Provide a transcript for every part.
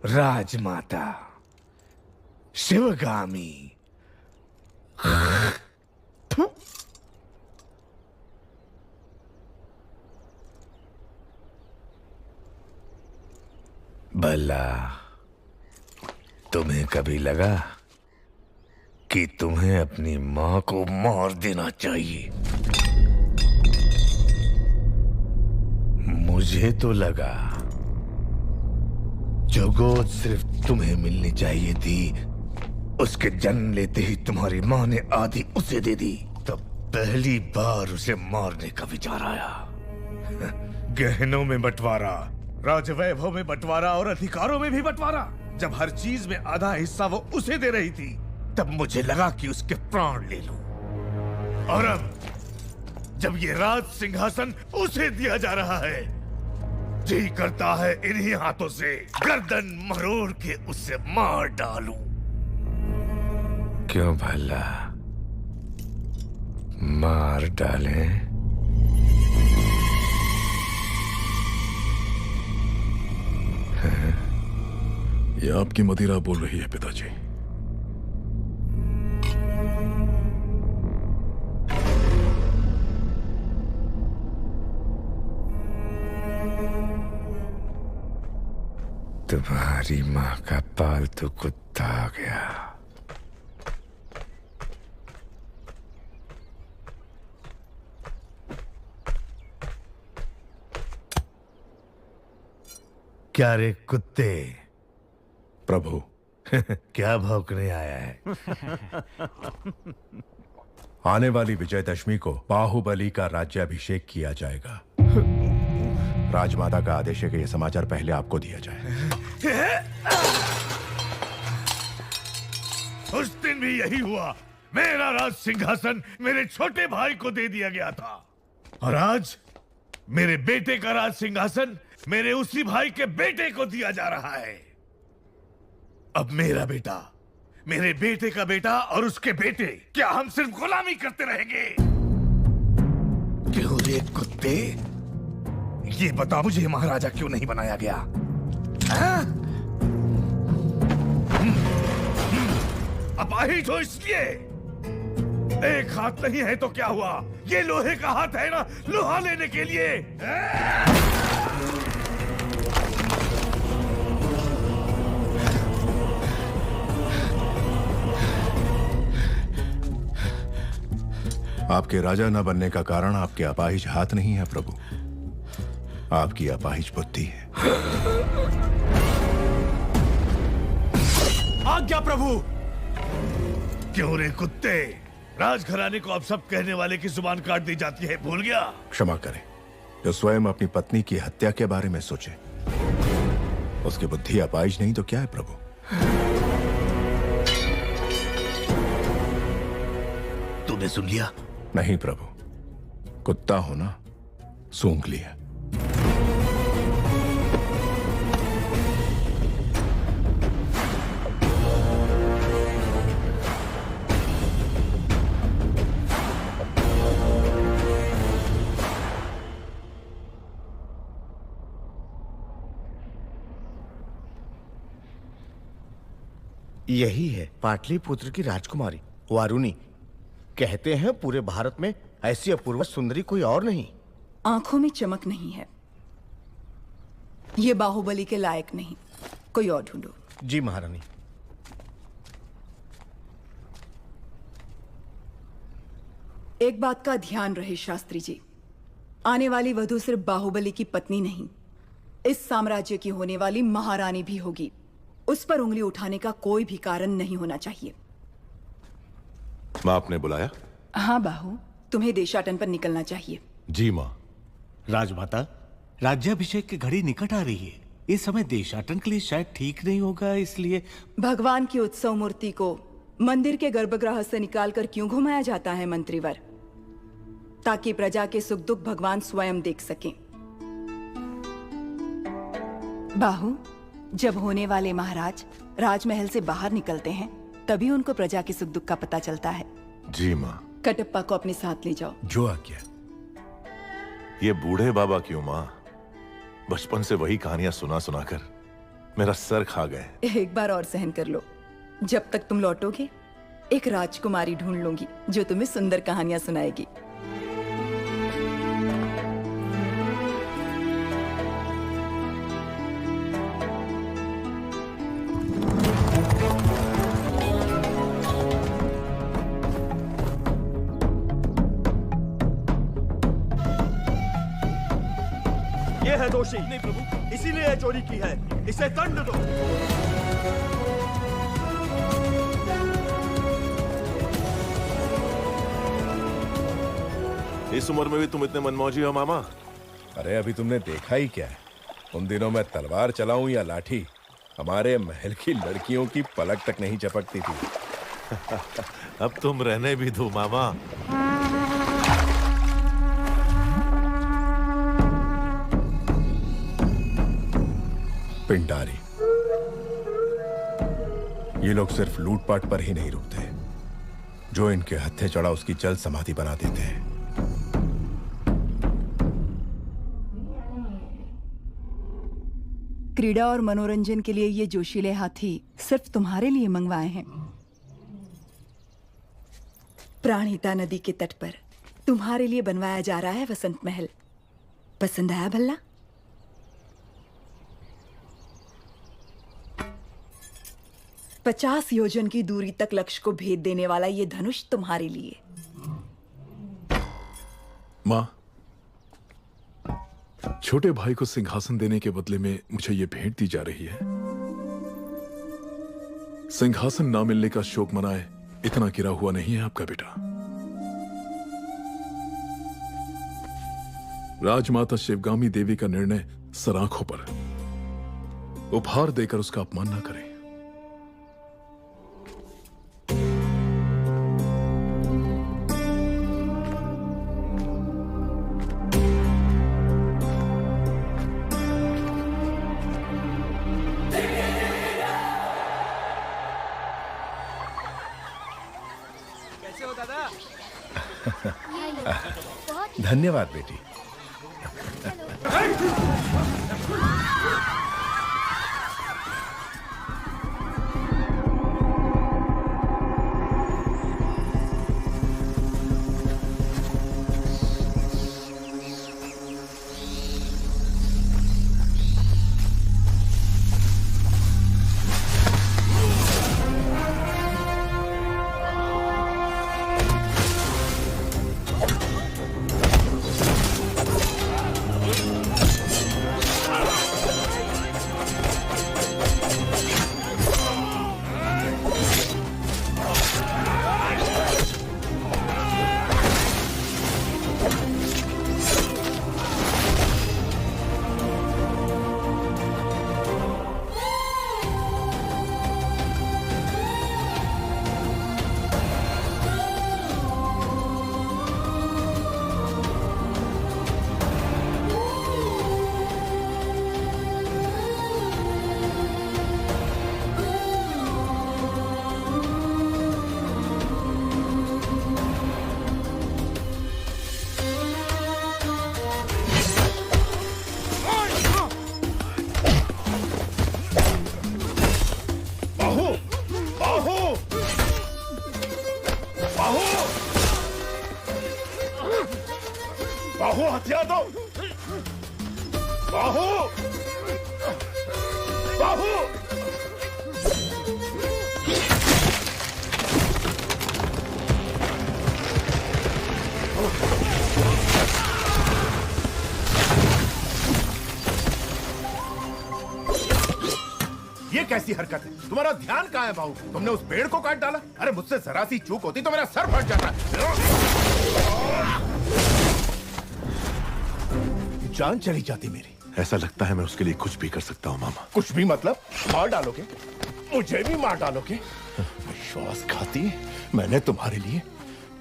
राजमाता शिवगामी। भला तुम्हें कभी लगा कि तुम्हें अपनी मां को मार देना चाहिए? मुझे तो लगा जो गोद सिर्फ तुम्हें मिलनी चाहिए थी, उसके जन्म लेते ही तुम्हारी मां ने आधी उसे दे दी। तब पहली बार उसे मारने का विचार आया। गहनों में बंटवारा, राजवैभव में बंटवारा और अधिकारों में भी बंटवारा। जब हर चीज में आधा हिस्सा वो उसे दे रही थी, तब मुझे लगा कि उसके प्राण ले लूं। और अब जब ये राज सिंहासन उसे दिया जा रहा है, जी करता है इन्हीं हाथों से गर्दन मरोड़ के उसे मार डालूं। क्यों भला मार डालें? ये आपकी मदिरा बोल रही है पिताजी। तुम्हारी माँ का पालतू कुत्ता आ गया। क्या रे कुत्ते? प्रभु। क्या भौंकने आया है? आने वाली विजयदशमी को बाहुबली का राज्याभिषेक किया जाएगा। राजमाता का आदेश है कि यह समाचार पहले आपको दिया जाए। उस दिन भी यही हुआ। मेरा राज सिंहासन मेरे छोटे भाई को दे दिया गया था, और आज मेरे बेटे का राज सिंहासन मेरे उसी भाई के बेटे को दिया जा रहा है। अब मेरा बेटा, मेरे बेटे का बेटा और उसके बेटे, क्या हम सिर्फ गुलामी करते रहेंगे? क्यों रे कुत्ते? ये बता मुझे, महाराजा क्यों नहीं बनाया गया? अपाहिज हो इसलिए? एक हाथ नहीं है तो क्या हुआ? ये लोहे का हाथ है ना, लोहा लेने के लिए। आपके राजा न बनने का कारण आपके अपाहिज हाथ नहीं है प्रभु, आपकी अपाहिज बुद्धि है। आज्ञा प्रभु। क्यों रे कुत्ते? राजघराने को अब सब कहने वाले की जुबान काट दी जाती है, भूल गया? क्षमा करें, जो स्वयं अपनी पत्नी की हत्या के बारे में सोचे, उसकी बुद्धि अपाहिज नहीं तो क्या है प्रभु? तूने सुन लिया? नहीं प्रभु, कुत्ता हो ना, सूंघ लिया। यही है पाटलिपुत्र की राजकुमारी वारुणी। कहते हैं पूरे भारत में ऐसी अपूर्व सुंदरी कोई और नहीं। आंखों में चमक नहीं है, ये बाहुबली के लायक नहीं। कोई और ढूंढो। जी महारानी। एक बात का ध्यान रहे शास्त्री जी, आने वाली वधू सिर्फ बाहुबली की पत्नी नहीं, इस साम्राज्य की होने वाली महारानी भी होगी। उस पर उंगली उठाने का कोई भी कारण नहीं होना चाहिए। माँ आपने बुलाया? हाँ बाहु, तुम्हें देशाटन पर निकलना चाहिए। जी माँ। राजमाता, राज्याभिषेक की घड़ी निकट आ रही है। इस समय देशाटन के लिए शायद ठीक नहीं होगा, इसलिए भगवान की उत्सव मूर्ति को मंदिर के गर्भगृह से निकालकर क्यों घुमाया जाता है मंत्रीवर? ताकि प्रजा के सुख दुख भगवान स्वयं देख सकें। बाहु, जब होने वाले महाराज राजमहल से बाहर निकलते हैं, तभी उनको प्रजा के सुख दुख का पता चलता है। जी माँ। कटप्पा को अपने साथ ले जाओ। जो आज्ञा। ये बूढ़े बाबा क्यों माँ? बचपन से वही कहानियां सुना सुना कर मेरा सर खा गए। एक बार और सहन कर लो, जब तक तुम लौटोगे एक राजकुमारी ढूंढ लूंगी जो तुम्हें सुंदर कहानियां सुनाएगी। ये है दोषी। नहीं प्रभु, इसीलिए ये चोरी की है, इसे दंड दो। इस उम्र में भी तुम इतने मनमौजी हो मामा? अरे अभी तुमने देखा ही क्या है, उन दिनों मैं तलवार चलाऊं या लाठी, हमारे महल की लड़कियों की पलक तक नहीं झपकती थी। अब तुम रहने भी दो मामा। पिंडारी, ये लोग सिर्फ लूटपाट पर ही नहीं रुकते, जो इनके हत्थे चढ़ा उसकी जल समाधि बना देते हैं। क्रीड़ा और मनोरंजन के लिए ये जोशीले हाथी सिर्फ तुम्हारे लिए मंगवाए हैं। प्राणहिता नदी के तट पर तुम्हारे लिए बनवाया जा रहा है वसंत महल। पसंद आया भल्ला? पचास योजन की दूरी तक लक्ष्य को भेद देने वाला ये धनुष तुम्हारे लिए। माँ, छोटे भाई को सिंहासन देने के बदले में मुझे ये भेंट दी जा रही है। सिंहासन ना मिलने का शोक मनाए इतना गिरा हुआ नहीं है आपका बेटा। राजमाता शिवगामी देवी का निर्णय सराखों पर, उपहार देकर उसका अपमान ना करें। धन्यवाद बेटी। बाहु हथियार दो। बाहु बाहु ये कैसी हरकत है? तुम्हारा ध्यान कहाँ है बाहु? तुमने उस पेड़ को काट डाला। अरे मुझसे जरा सी चूक होती तो मेरा सर फट जाता। जान चली जाती मेरी। ऐसा लगता है मैं उसके लिए कुछ भी कर सकता हूँ मामा। कुछ भी मतलब? मार डालोगे? मुझे भी मार डालोगे? विश्वास खाती, मैंने तुम्हारे लिए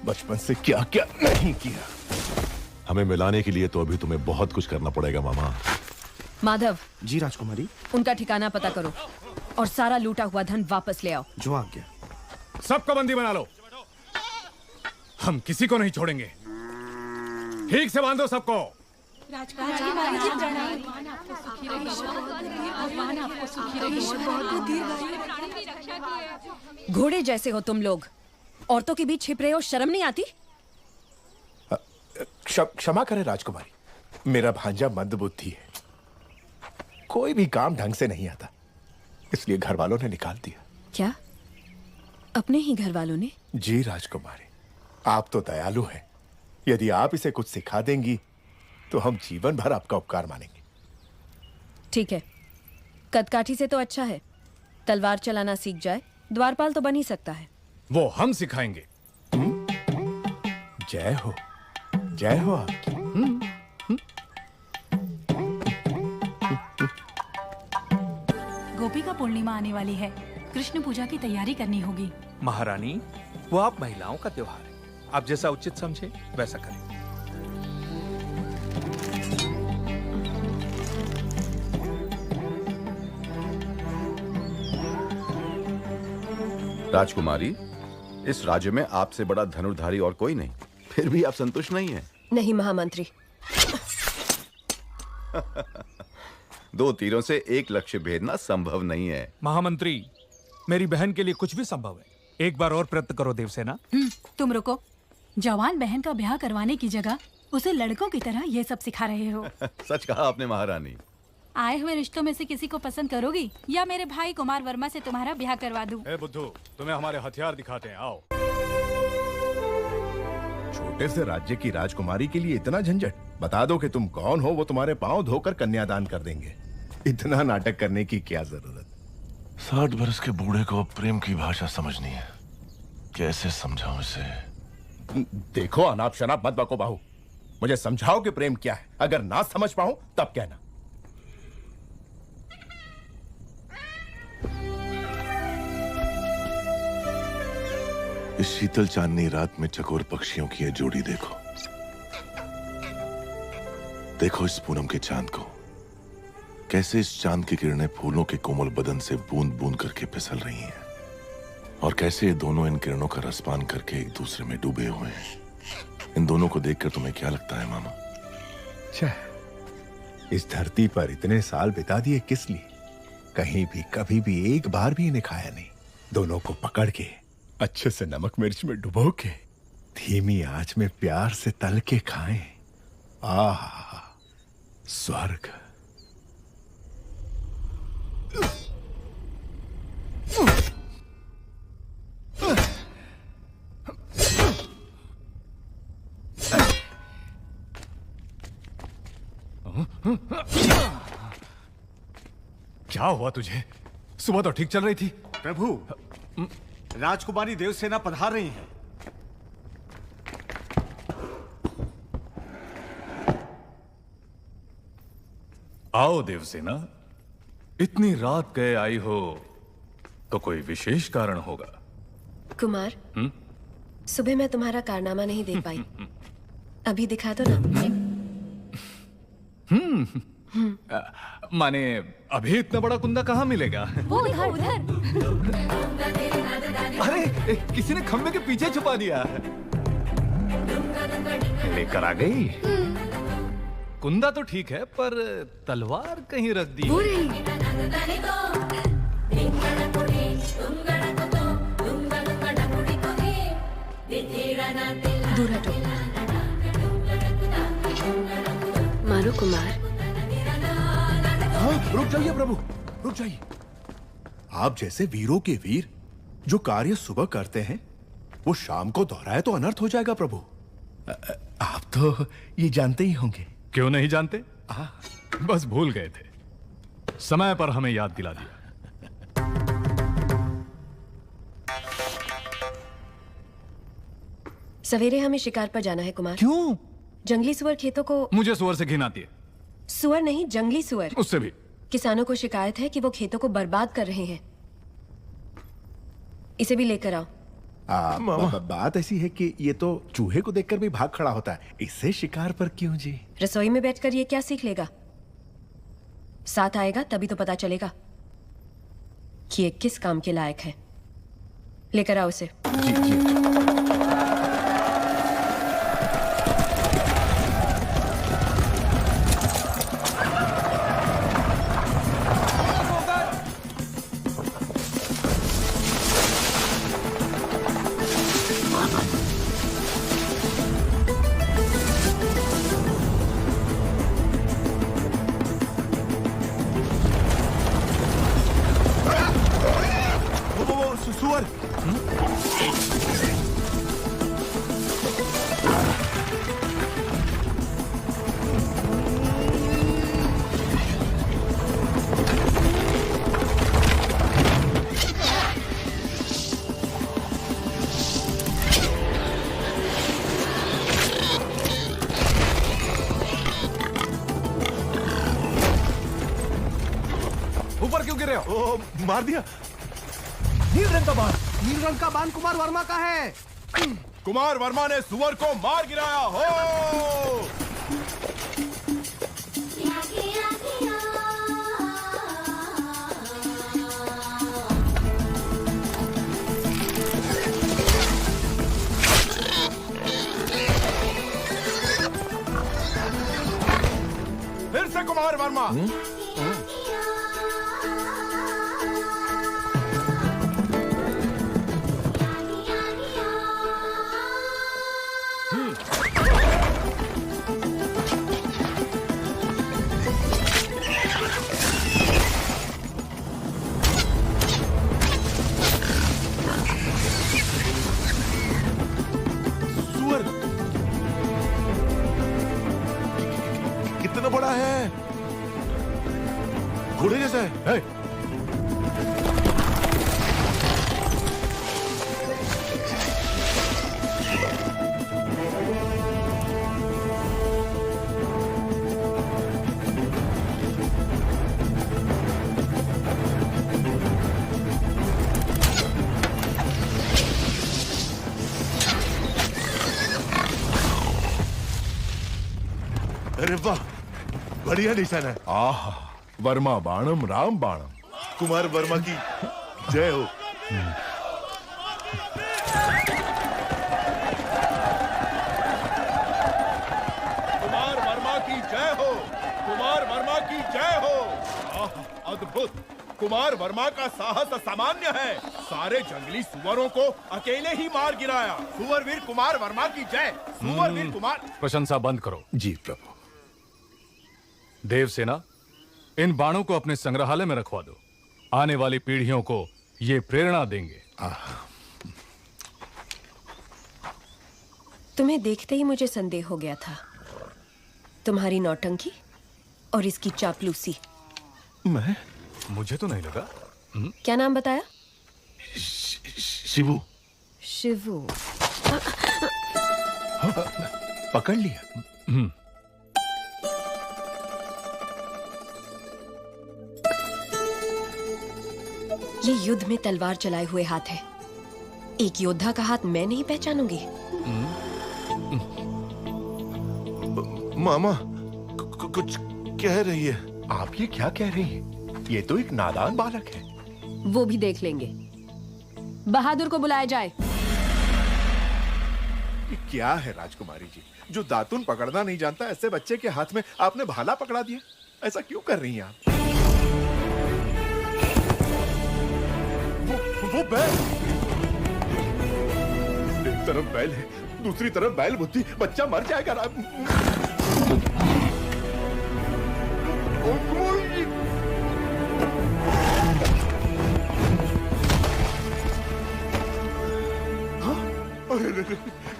बचपन से क्या क्या नहीं किया। हमें मिलाने के लिए तो अभी तुम्हें बहुत कुछ करना पड़ेगा मामा। माधव। जी राजकुमारी। उनका ठिकाना पता करो और सारा लूटा हुआ धन वापस ले आओ। जो आ गया। सबको बंदी बना लो, हम किसी को नहीं छोड़ेंगे। ठीक से बांधो सबको। घोड़े जैसे हो तुम लोग, औरतों के बीच छिप रहे हो, शर्म नहीं आती? क्षमा करें राजकुमारी, मेरा भांजा मंदबुद्धि है, कोई भी काम ढंग से नहीं आता, इसलिए घर वालों ने निकाल दिया। क्या? अपने ही घर वालों ने? जी राजकुमारी, आप तो दयालु हैं, यदि आप इसे कुछ सिखा देंगी तो हम जीवन भर आपका उपकार मानेंगे। ठीक है, कदकाठी से तो अच्छा है, तलवार चलाना सीख जाए, द्वारपाल तो बन ही सकता है। वो हम सिखाएंगे। जय हो, जय हो आपकी। गोपिका पूर्णिमा आने वाली है, कृष्ण पूजा की तैयारी करनी होगी। महारानी, वो आप महिलाओं का त्योहार है, आप जैसा उचित समझे वैसा करें। राजकुमारी, इस राज्य में आपसे बड़ा धनुर्धारी और कोई नहीं, फिर भी आप संतुष्ट नहीं हैं। नहीं महामंत्री। दो तीरों से एक लक्ष्य भेदना संभव नहीं है। महामंत्री, मेरी बहन के लिए कुछ भी संभव है, एक बार और प्रयत्न करो देवसेना। तुम रुको, जवान बहन का ब्याह करवाने की जगह उसे लड़कों की तरह ये सब सिखा रहे हो। सच कहा आपने महारानी। आए हुए रिश्तों में से किसी को पसंद करोगी या मेरे भाई कुमार वर्मा से तुम्हारा ब्याह करवा दूं? ए बुद्धू, तुम्हें हमारे हथियार दिखाते हैं, आओ। छोटे से राज्य की राजकुमारी के लिए इतना झंझट? बता दो कि तुम कौन हो, वो तुम्हारे पांव धोकर कन्यादान कर देंगे। इतना नाटक करने की क्या जरूरत? 60 बरस के बूढ़े को प्रेम की भाषा समझनी है, कैसे समझाऊं इसे? देखो, अनाप शनाप मत बको बाहू, मुझे समझाओ कि प्रेम क्या है, अगर ना समझ पाऊं तब कहना। इस शीतल चांदनी रात में चकोर पक्षियों की यह जोड़ी देखो, देखो इस पूनम के चांद को, कैसे इस चांद की किरणें फूलों के कोमल बदन से बूंद बूंद करके फिसल रही हैं, और कैसे ये दोनों इन किरणों का रसपान करके एक दूसरे में डूबे हुए हैं। इन दोनों को देखकर तुम्हें क्या लगता है मामा? इस धरती पर इतने साल बिता दिए किस लिए? कहीं भी कभी भी एक बार भी इन्हें खाया नहीं। दोनों को पकड़ के अच्छे से नमक मिर्च में डुबो के धीमी आंच में प्यार से तल के खाएं। आह, स्वर्ग। क्या हुआ तुझे? सुबह तो ठीक चल रही थी। प्रभु, राजकुमारी देवसेना पधार रही है। आओ देवसेना, इतनी रात गए आई हो तो कोई विशेष कारण होगा। कुमार, सुबह मैं तुम्हारा कारनामा नहीं देख पाई, अभी दिखा दो ना। माने अभी इतना बड़ा कुंदा कहाँ मिलेगा? वो उधर उधर। अरे, किसी ने खंबे के पीछे छुपा दिया। लेकर आ गई। कुंदा तो ठीक है, पर तलवार कहीं रख दी। दूर हटो। मारो कुमार। हाँ, रुक जाइए प्रभु, रुक जाइए। आप जैसे वीरों के वीर जो कार्य सुबह करते हैं वो शाम को दोहराए तो अनर्थ हो जाएगा प्रभु। आप तो ये जानते ही होंगे। क्यों नहीं जानते? बस भूल गए थे, समय पर हमें याद दिला दिया। सवेरे हमें शिकार पर जाना है कुमार। क्यों? जंगली सुअर खेतों को। मुझे सुअर से घिन आती है। सुअर नहीं, जंगली सुअर। उससे भी। किसानों को शिकायत है कि वो खेतों को बर्बाद कर रहे हैं। इसे भी लेकर आओ। बात ऐसी है कि ये तो चूहे को देखकर भी भाग खड़ा होता है, इससे शिकार पर क्यों जी? रसोई में बैठकर ये क्या सीख लेगा? साथ आएगा तभी तो पता चलेगा कि ये किस काम के लायक है। लेकर आओ उसे। जी, जी। रहे हो? ओ, मार दिया। नील रंग का बाण। नील रंग का बाण कुमार वर्मा का है। कुमार वर्मा ने सुअर को मार गिराया हो। फिर से कुमार वर्मा। सुअर कितना बड़ा है, घोड़े जैसा है। अरे वाह, बढ़िया निशान है। आहा, वर्मा बाणम राम बाणम। कुमार वर्मा की जय हो। कुमार वर्मा की जय हो। कुमार वर्मा की जय हो। आह, अद्भुत। कुमार वर्मा का साहस असामान्य है। सारे जंगली सुअरों को अकेले ही मार गिराया। सुअरवीर कुमार वर्मा की जय। सुअरवीर कुमार। प्रशंसा बंद करो। जी प्रभु। देवसेना, इन बाणों को अपने संग्रहालय में रखवा दो। आने वाली पीढ़ियों को ये प्रेरणा देंगे। तुम्हें देखते ही मुझे संदेह हो गया था, तुम्हारी नौटंकी और इसकी चापलूसी। मैं? मुझे तो नहीं लगा। क्या नाम बताया? शिवू। शिवू। पकड़ लिया। ये युद्ध में तलवार चलाए हुए हाथ है। एक योद्धा का हाथ मैं नहीं पहचानूंगी। मामा कुछ कह रही है। आप ये क्या कह रही हैं? ये तो एक नादान बालक है। वो भी देख लेंगे। बहादुर को बुलाया जाए। ये क्या है राजकुमारी जी, जो दातुन पकड़ना नहीं जानता ऐसे बच्चे के हाथ में आपने भाला पकड़ा दिया? ऐसा क्यों कर रही हैं आप? वो बैल, एक तरफ बैल है, दूसरी तरफ बैल बुद्धि, बच्चा मर जाएगा। अरे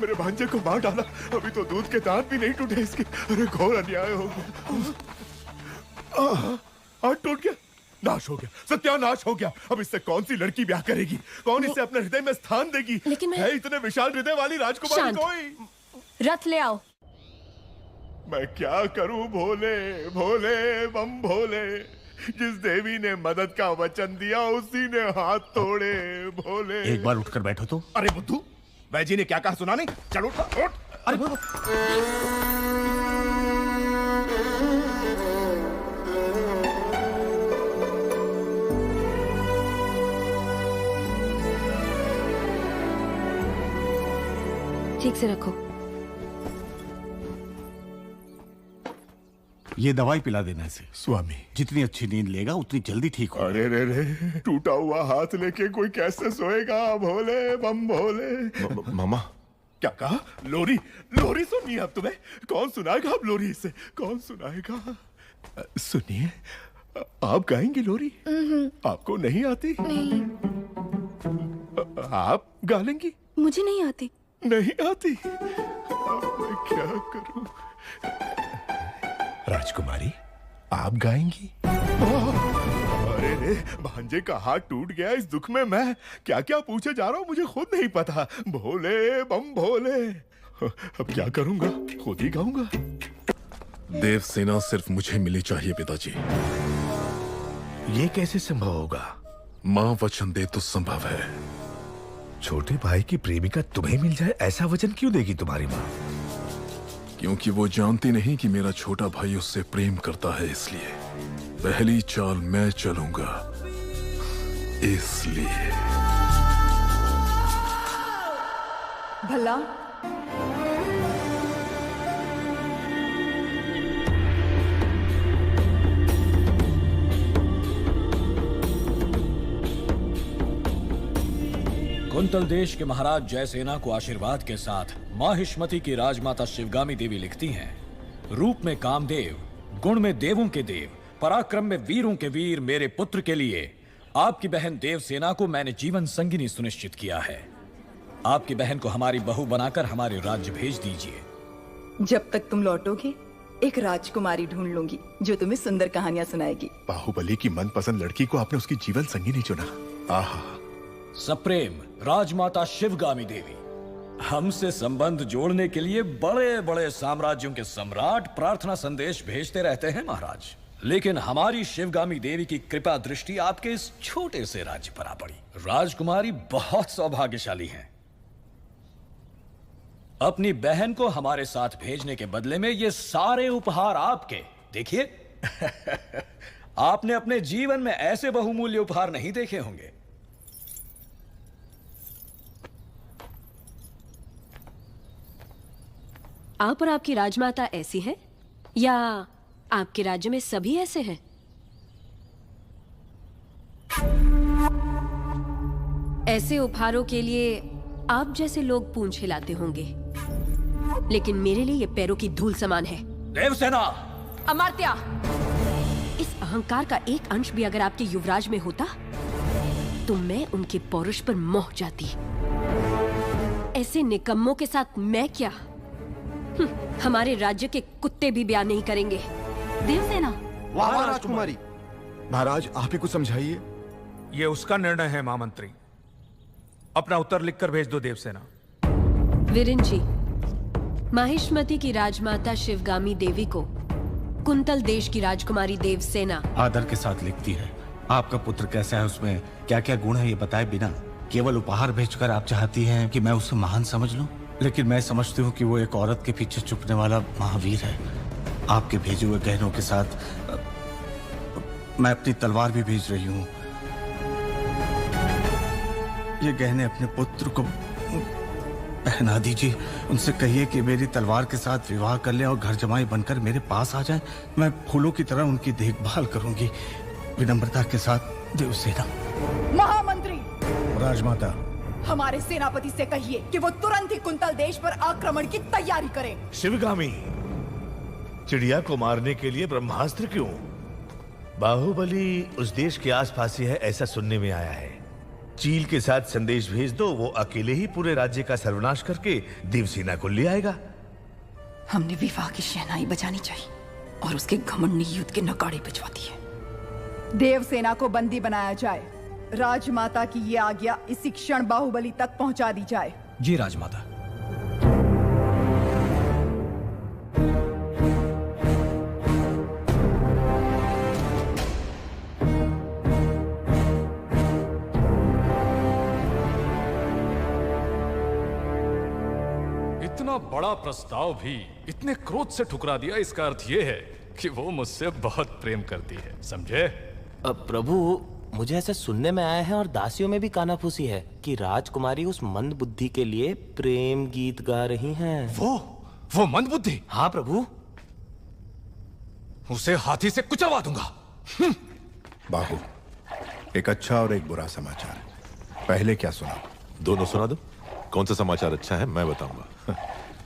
मेरे भांजे को मार डाला। अभी तो दूध के दांत भी नहीं टूटे इसके। अरे घोर अन्याय हो गया। हाथ टूट गया, नाश हो गया, सत्यानाश हो गया। अब इससे कौन सी लड़की ब्याह करेगी? कौन इसे अपने हृदय में स्थान देगी? लेकिन है इतने विशाल हृदय वाली राजकुमारी कोई? रथ ले आओ। मैं क्या करूं भोले भोले बम भोले। जिस देवी ने मदद का वचन दिया उसी ने हाथ तोड़े भोले। एक बार उठकर बैठो तो। अरे बुद्धू, वैजी ने क्या कहा सुना नहीं? चल उठ उठ। अरे ठीक से रखो। ये दवाई पिला देना इसे। स्वामी, जितनी अच्छी नींद लेगा उतनी जल्दी ठीक होगा। अरे रे रे, टूटा हुआ हाथ लेके कोई कैसे सोएगा? भोले बम भोले। मामा क्या कहा? लोरी? लोरी सुननी है अब तुम्हें? कौन सुनाएगा अब लोरी इसे? कौन सुनाएगा? सुनिए, आप गाएंगे लोरी? आपको नहीं आती? नहीं। आप गा लेंगी? मुझे नहीं आती। नहीं आती? मैं क्या करूं? राजकुमारी, आप गाएंगी? अरे रे, भांजे का हाथ टूट गया। इस दुख में मैं क्या क्या पूछे जा रहा हूं मुझे खुद नहीं पता। भोले बम भोले। अब क्या करूंगा? खुद ही गाऊंगा। देवसेना सिर्फ मुझे मिली चाहिए पिताजी। ये कैसे संभव होगा? माँ वचन दे तो संभव है। छोटे भाई की प्रेमिका तुम्हें मिल जाए, ऐसा वचन क्यों देगी तुम्हारी माँ? क्योंकि वो जानती नहीं कि मेरा छोटा भाई उससे प्रेम करता है, इसलिए पहली चाल मैं चलूंगा, इसलिए। भला कुंतल देश के महाराज जयसेना को आशीर्वाद के साथ माहिष्मति की राजमाता शिवगामी देवी लिखती हैं, रूप में कामदेव, गुण में देवों के देव, पराक्रम में वीरों के वीर मेरे पुत्र के लिए आपकी बहन देवसेना को मैंने जीवन संगिनी सुनिश्चित किया है। आपकी बहन को हमारी बहू बनाकर हमारे राज्य भेज दीजिए। जब तक तुम लौटोगे एक राजकुमारी ढूंढ लूंगी जो तुम्हें सुंदर कहानियां सुनाएगी। बाहुबली की मनपसंद लड़की को आपने उसकी जीवन संगिनी चुना। आहा। सप्रेम राजमाता शिवगामी देवी, हमसे संबंध जोड़ने के लिए बड़े बड़े साम्राज्यों के सम्राट प्रार्थना संदेश भेजते रहते हैं महाराज, लेकिन हमारी शिवगामी देवी की कृपा दृष्टि आपके इस छोटे से राज्य पर आ पड़ी। राजकुमारी बहुत सौभाग्यशाली हैं। अपनी बहन को हमारे साथ भेजने के बदले में ये सारे उपहार आपके। देखिए आपने अपने जीवन में ऐसे बहुमूल्य उपहार नहीं देखे होंगे। आप और आपकी राजमाता ऐसी हैं या आपके राज्य में सभी ऐसे हैं? ऐसे उपहारों के लिए आप जैसे लोग पूंछ हिलाते होंगे, लेकिन मेरे लिए ये पैरों की धूल समान है। देवसेना! अमर्त्य! इस अहंकार का एक अंश भी अगर आपके युवराज में होता तो मैं उनके पौरुष पर मोह जाती। ऐसे निकम्मों के साथ मैं क्या? हमारे राज्य के कुत्ते भी ब्याह नहीं करेंगे। देवसेना! वाह राजकुमारी! महाराज आप ही कुछ समझाइए। ये उसका निर्णय है महामंत्री। अपना उत्तर लिखकर भेज दो देवसेना। वीरेन जी, माहिष्मति की राजमाता शिवगामी देवी को कुंतल देश की राजकुमारी देवसेना आदर के साथ लिखती है। आपका पुत्र कैसा है, उसमें क्या क्या गुण है, ये बताए बिना केवल उपहार भेजकर आप चाहती हैं कि मैं उसे महान समझ लूं, लेकिन मैं समझती हूँ कि वो एक औरत के पीछे छुपने वाला महावीर है। आपके भेजे हुए गहनों के साथ मैं अपनी तलवार भी भेज रही हूँ। ये गहने अपने पुत्र को पहना दीजिए। उनसे कहिए कि मेरी तलवार के साथ विवाह कर ले और घर जमाई बनकर मेरे पास आ जाए। मैं फूलों की तरह उनकी देखभाल करूंगी। विनम्रता के साथ देवसेना। महामंत्री! राजमाता, हमारे सेनापति से कहिए कि वो तुरंत ही कुंतल देश पर आक्रमण की तैयारी करें। शिवगामी, चिड़िया को मारने के लिए ब्रह्मास्त्र क्यों? बाहुबली उस देश के आसपास ही है, ऐसा सुनने में आया है। चील के साथ संदेश भेज दो, वो अकेले ही पूरे राज्य का सर्वनाश करके देवसेना को ले आएगा। हमने विवाह की शहनाई बजानी चाहिए और उसके घमंड ने युद्ध के नगाड़े बजवा दिए। देवसेना को बंदी बनाया जाए। राजमाता की ये आज्ञा इसी क्षण बाहुबली तक पहुंचा दी जाए। जी राजमाता। इतना बड़ा प्रस्ताव भी इतने क्रोध से ठुकरा दिया, इसका अर्थ यह है कि वो मुझसे बहुत प्रेम करती है, समझे? प्रभु, मुझे ऐसा सुनने में आया है और दासियों में भी कानाफूसी है कि राजकुमारी उस मंद बुद्धि के लिए प्रेम गीत गा रही हैं। वो मंद बुद्धि? हाँ प्रभु। उसे हाथी से कुचलवा दूंगा। बाहु, एक अच्छा और एक बुरा समाचार। पहले क्या सुना? दोनों सुना दो। कौन सा समाचार अच्छा है मैं बताऊंगा।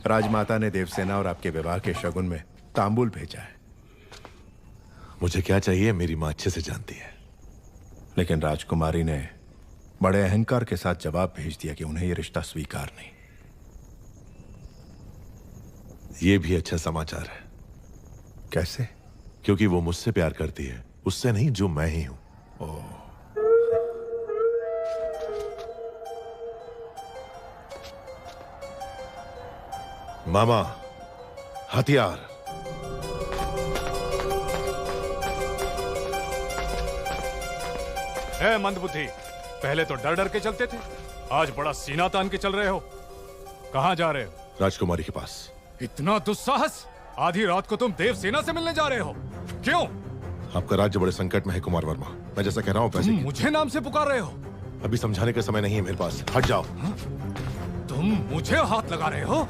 राजमाता ने देवसेना और आपके विवाह के शगुन में तांबूल भेजा है। मुझे क्या चाहिए मेरी मां अच्छे से जानती है। लेकिन राजकुमारी ने बड़े अहंकार के साथ जवाब भेज दिया कि उन्हें यह रिश्ता स्वीकार नहीं। यह भी अच्छा समाचार है। कैसे? क्योंकि वो मुझसे प्यार करती है, उससे नहीं जो मैं ही हूं। मामा, हथियार। ए मंदबुद्धि, पहले तो डर डर के चलते थे, आज बड़ा सीना तान के चल रहे हो। कहाँ जा रहे हो? राजकुमारी के पास। इतना दुस्साहस! आधी रात को तुम देवसेना से मिलने जा रहे हो? क्यों? आपका राज्य बड़े संकट में है कुमार वर्मा। मैं जैसा कह रहा हूँ पैसे तुम मुझे नाम से पुकार रहे हो? अभी समझाने का समय नहीं है मेरे पास, हट जाओ। तुम मुझे हाथ लगा रहे हो?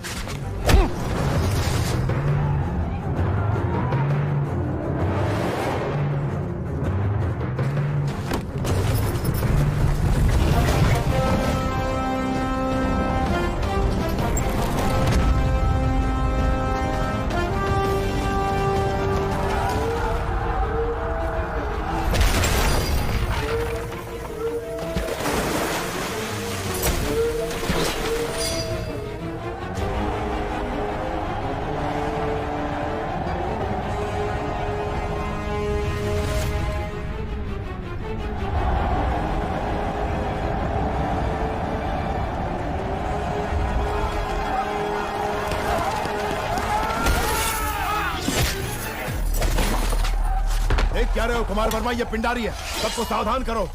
क्या रहे हो कुमार वर्मा, ये पिंडारी है, सबको सावधान करो।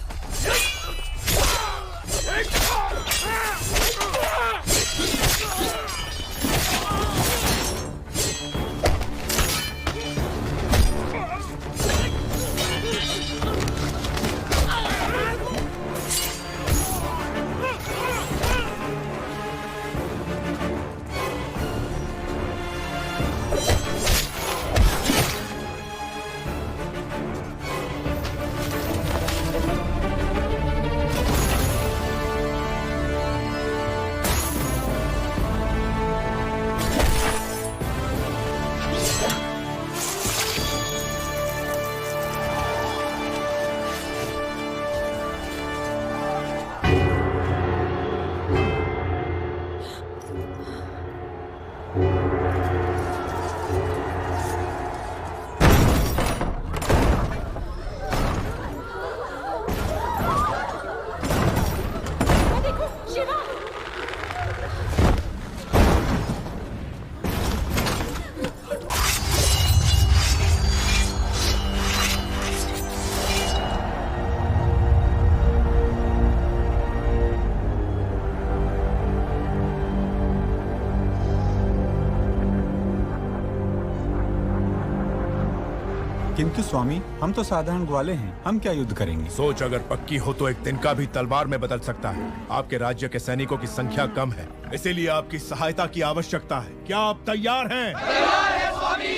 किंतु स्वामी, हम तो साधारण ग्वाले हैं, हम क्या युद्ध करेंगे? सोच अगर पक्की हो तो एक तिनका भी तलवार में बदल सकता है। आपके राज्य के सैनिकों की संख्या कम है, इसीलिए आपकी सहायता की आवश्यकता है। क्या आप तैयार हैं? तैयार हैं स्वामी।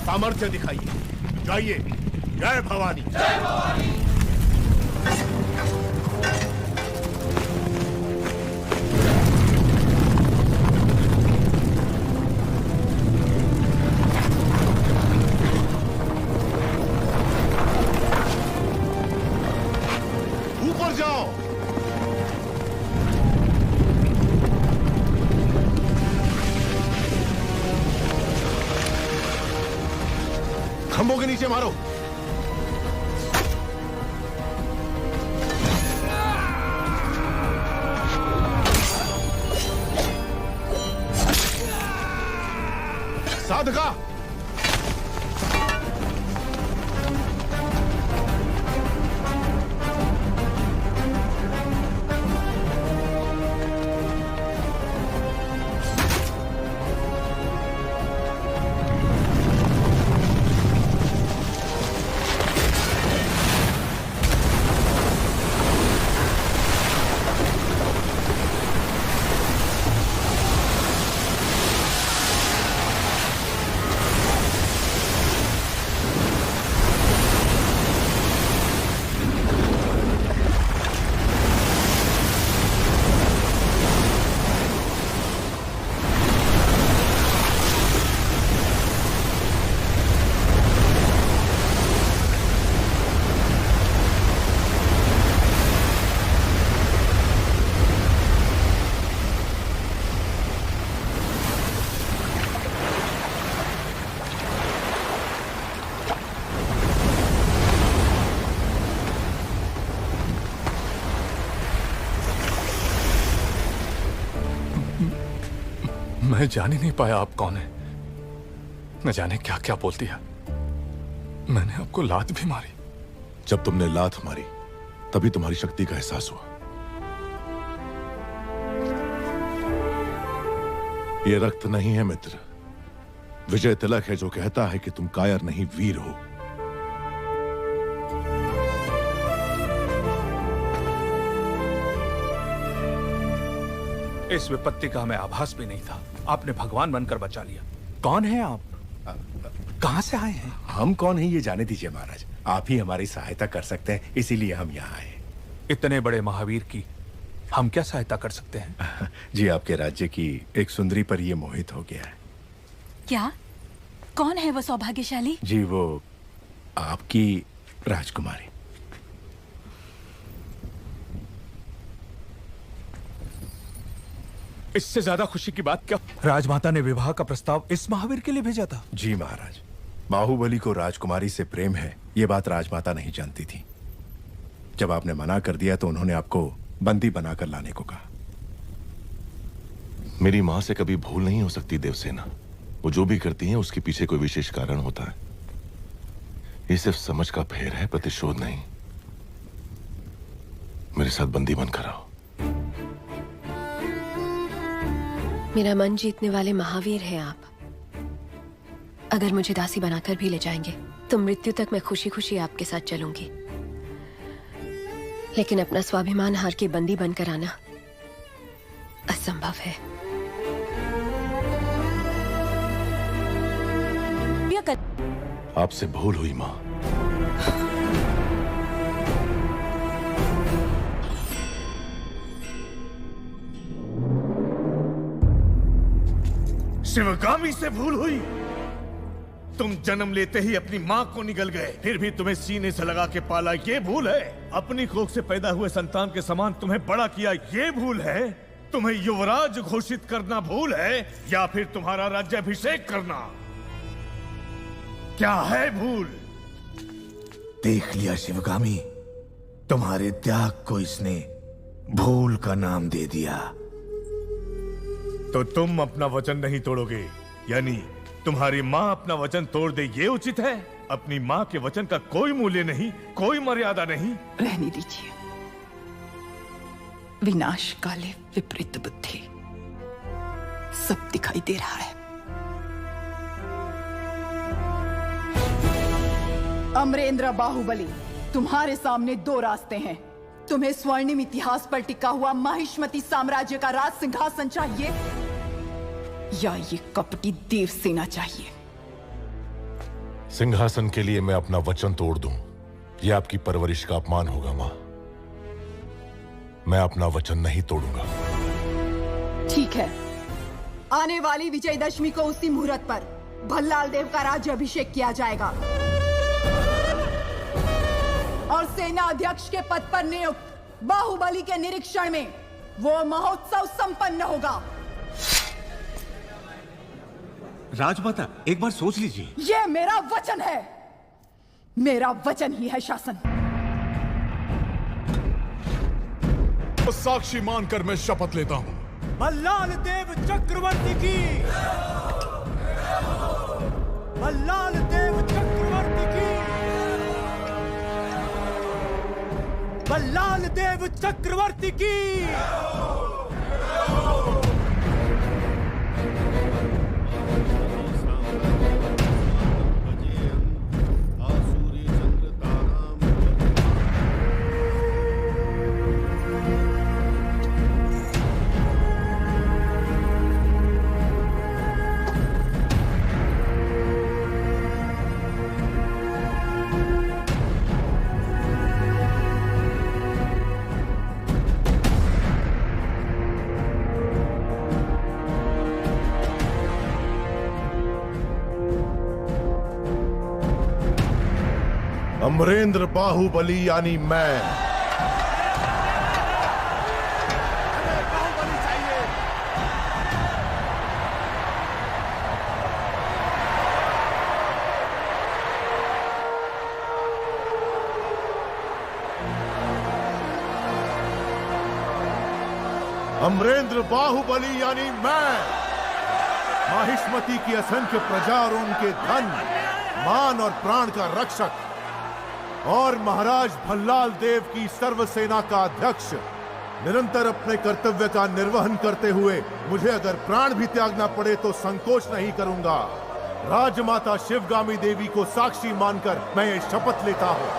सामर्थ्य दिखाइए। जाइए। जय भवानी। जय भवानी। ऊपर जाओ। खंभों के नीचे मारो। साधका। मैं जान ही नहीं पाया आप कौन है। न जाने क्या क्या बोल दिया। मैंने आपको लात भी मारी। जब तुमने लात मारी तभी तुम्हारी शक्ति का एहसास हुआ। यह रक्त नहीं है मित्र, विजय तिलक है जो कहता है कि तुम कायर नहीं वीर हो। इस विपत्ति का हमें आभास भी नहीं था। आपने भगवान बनकर बचा लिया। कौन है आप? कहां से आए हैं? हम कौन हैं ये जाने दीजिए महाराज। आप ही हमारी सहायता कर सकते हैं, इसीलिए हम यहाँ आए। इतने बड़े महावीर की हम क्या सहायता कर सकते हैं? जी आपके राज्य की एक सुंदरी पर ये मोहित हो गया है। क्या? कौन है वो सौभाग्यशाली? जी वो आपकी राजकुमारी। इससे ज्यादा खुशी की बात क्या? राजमाता ने विवाह का प्रस्ताव इस महावीर के लिए भेजा था। जी महाराज, बाहुबली को राजकुमारी से प्रेम है ये बात राजमाता नहीं जानती थी। जब आपने मना कर दिया तो उन्होंने आपको बंदी बनाकर लाने को कहा। मेरी मां से कभी भूल नहीं हो सकती देवसेना। वो जो भी करती है उसके पीछे कोई विशेष कारण होता है। ये सिर्फ समझ का फेर है, प्रतिशोध नहीं। मेरे साथ बंदी बनकर आओ। मेरा मन जीतने वाले महावीर हैं आप। अगर मुझे दासी बनाकर भी ले जाएंगे तो मृत्यु तक मैं खुशी खुशी आपके साथ चलूंगी। लेकिन अपना स्वाभिमान हार के बंदी बनकर आना असंभव है। आपसे भूल हुई मां। शिवगामी से भूल हुई? तुम जन्म लेते ही अपनी माँ को निगल गए, फिर भी तुम्हें सीने से लगा के पाला, ये भूल है? अपनी कोख से पैदा हुए संतान के समान तुम्हें बड़ा किया, ये भूल है? तुम्हें युवराज घोषित करना भूल है या फिर तुम्हारा राज्याभिषेक करना? क्या है भूल? देख लिया शिवगामी, तुम्हारे त्याग को इसने भूल का नाम दे दिया। तो तुम अपना वचन नहीं तोड़ोगे, यानी तुम्हारी माँ अपना वचन तोड़ दे, ये उचित है? अपनी माँ के वचन का कोई मूल्य नहीं, कोई मर्यादा नहीं। रहने दीजिए। विनाश काले विपरीत बुद्धि, सब दिखाई दे रहा है। अमरेंद्र बाहुबली, तुम्हारे सामने दो रास्ते हैं। तुम्हें स्वर्णिम इतिहास पर टिका हुआ माहिष्मती साम्राज्य का राज सिंहासन चाहिए या ये कपटी देवसेना चाहिए? सिंहासन के लिए मैं अपना वचन तोड़ दूं, यह आपकी परवरिश का अपमान होगा मां। मैं अपना वचन नहीं तोड़ूंगा। ठीक है, आने वाली विजयदशमी को उसी मुहूर्त पर भल्लाल देव का राज्याभिषेक किया जाएगा और सेना अध्यक्ष के पद पर नियुक्त बाहुबली के निरीक्षण में वो महोत्सव संपन्न होगा। राजमाता, एक बार सोच लीजिए। ये मेरा वचन है, मेरा वचन ही है शासन। तो साक्षी मानकर मैं शपथ लेता हूं। भल्लाल देव चक्रवर्ती की, भल्लाल देव चक्रवर्ती की, भल्लाल देव चक्रवर्ती की। अमरेंद्र बाहुबली यानी मैं अमरेंद्र बाहुबली यानी मैं माहिष्मती की असंख्य प्रजा और उनके धन, मान और प्राण का रक्षक और महाराज भल्लाल देव की सर्व सेना का अध्यक्ष निरंतर अपने कर्तव्य का निर्वहन करते हुए मुझे अगर प्राण भी त्यागना पड़े तो संकोच नहीं करूंगा। राजमाता शिवगामी देवी को साक्षी मानकर मैं ये शपथ लेता हूं।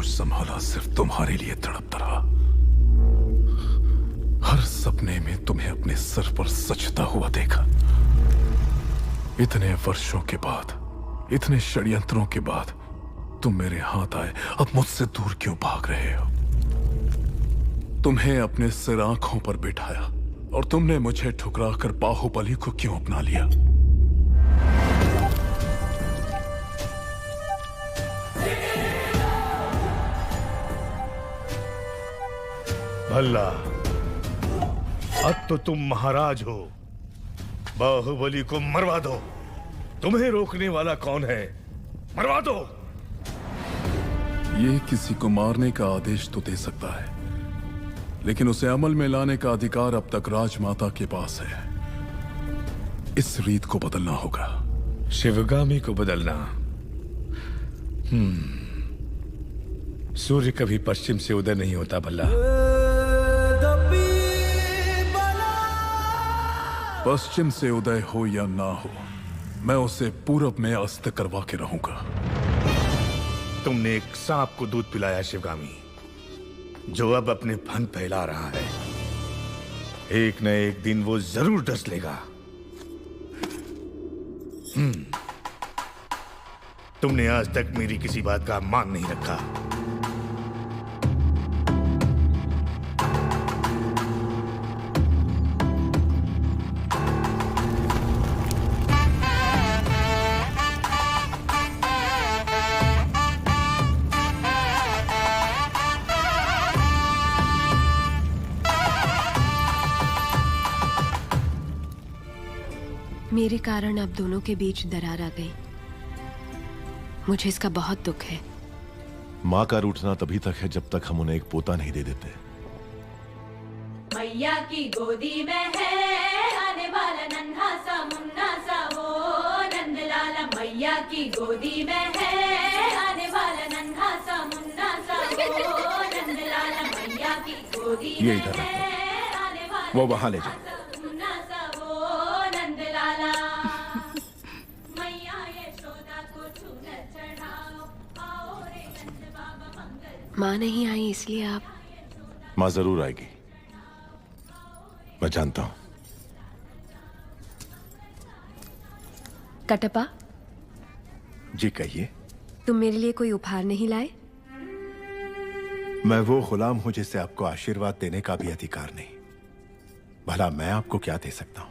संभाला सिर्फ तुम्हारे लिए तड़पता रहा। हर सपने में तुम्हें अपने सर पर सजता हुआ देखा। इतने वर्षों के बाद, इतने षड्यंत्रों के बाद तुम मेरे हाथ आए, अब मुझसे दूर क्यों भाग रहे हो? तुम्हें अपने सिर आंखों पर बिठाया और तुमने मुझे ठुकराकर बाहुबली को क्यों अपना लिया? भल्ला, अब तो तुम महाराज हो, बाहुबली को मरवा दो। तुम्हें रोकने वाला कौन है? मरवा दो। ये किसी को मारने का आदेश तो दे सकता है, लेकिन उसे अमल में लाने का अधिकार अब तक राजमाता के पास है। इस रीत को बदलना होगा। शिवगामी को बदलना? सूर्य कभी पश्चिम से उदय नहीं होता भल्ला। पश्चिम से उदय हो या ना हो, मैं उसे पूरब में अस्त करवा के रहूंगा। तुमने एक सांप को दूध पिलाया शिवगामी, जो अब अपने फन फैला रहा है। एक न एक दिन वो जरूर डस लेगा। तुमने आज तक मेरी किसी बात का मान नहीं रखा। मेरे कारण आप दोनों के बीच दरार आ गई। मुझे इसका बहुत दुख है। माँ का रूठना तभी तक है जब तक हम उन्हें एक पोता नहीं दे देते। मैया की गोदी में है आने वाला नन्हा सा मुन्ना सा वो नंदलाला। मैया की गोदी में है आने वाला नन्हा सा मुन्ना सा वो नंदलाला। मैया की गोदी ये में इधर है आने वाला वो वहां ले जाओ। मुन्ना सा वो नंदलाला। मैया यशोदा को चूनर चढ़ाओ, आओ रे नंद बाबा मंगल। माँ नहीं आई इसलिए आप? माँ जरूर आएगी, मैं जानता हूं। कटप्पा, जी कहिए। तुम मेरे लिए कोई उपहार नहीं लाए? मैं वो गुलाम हूं जिसे आपको आशीर्वाद देने का भी अधिकार नहीं। भला मैं आपको क्या दे सकता हूं?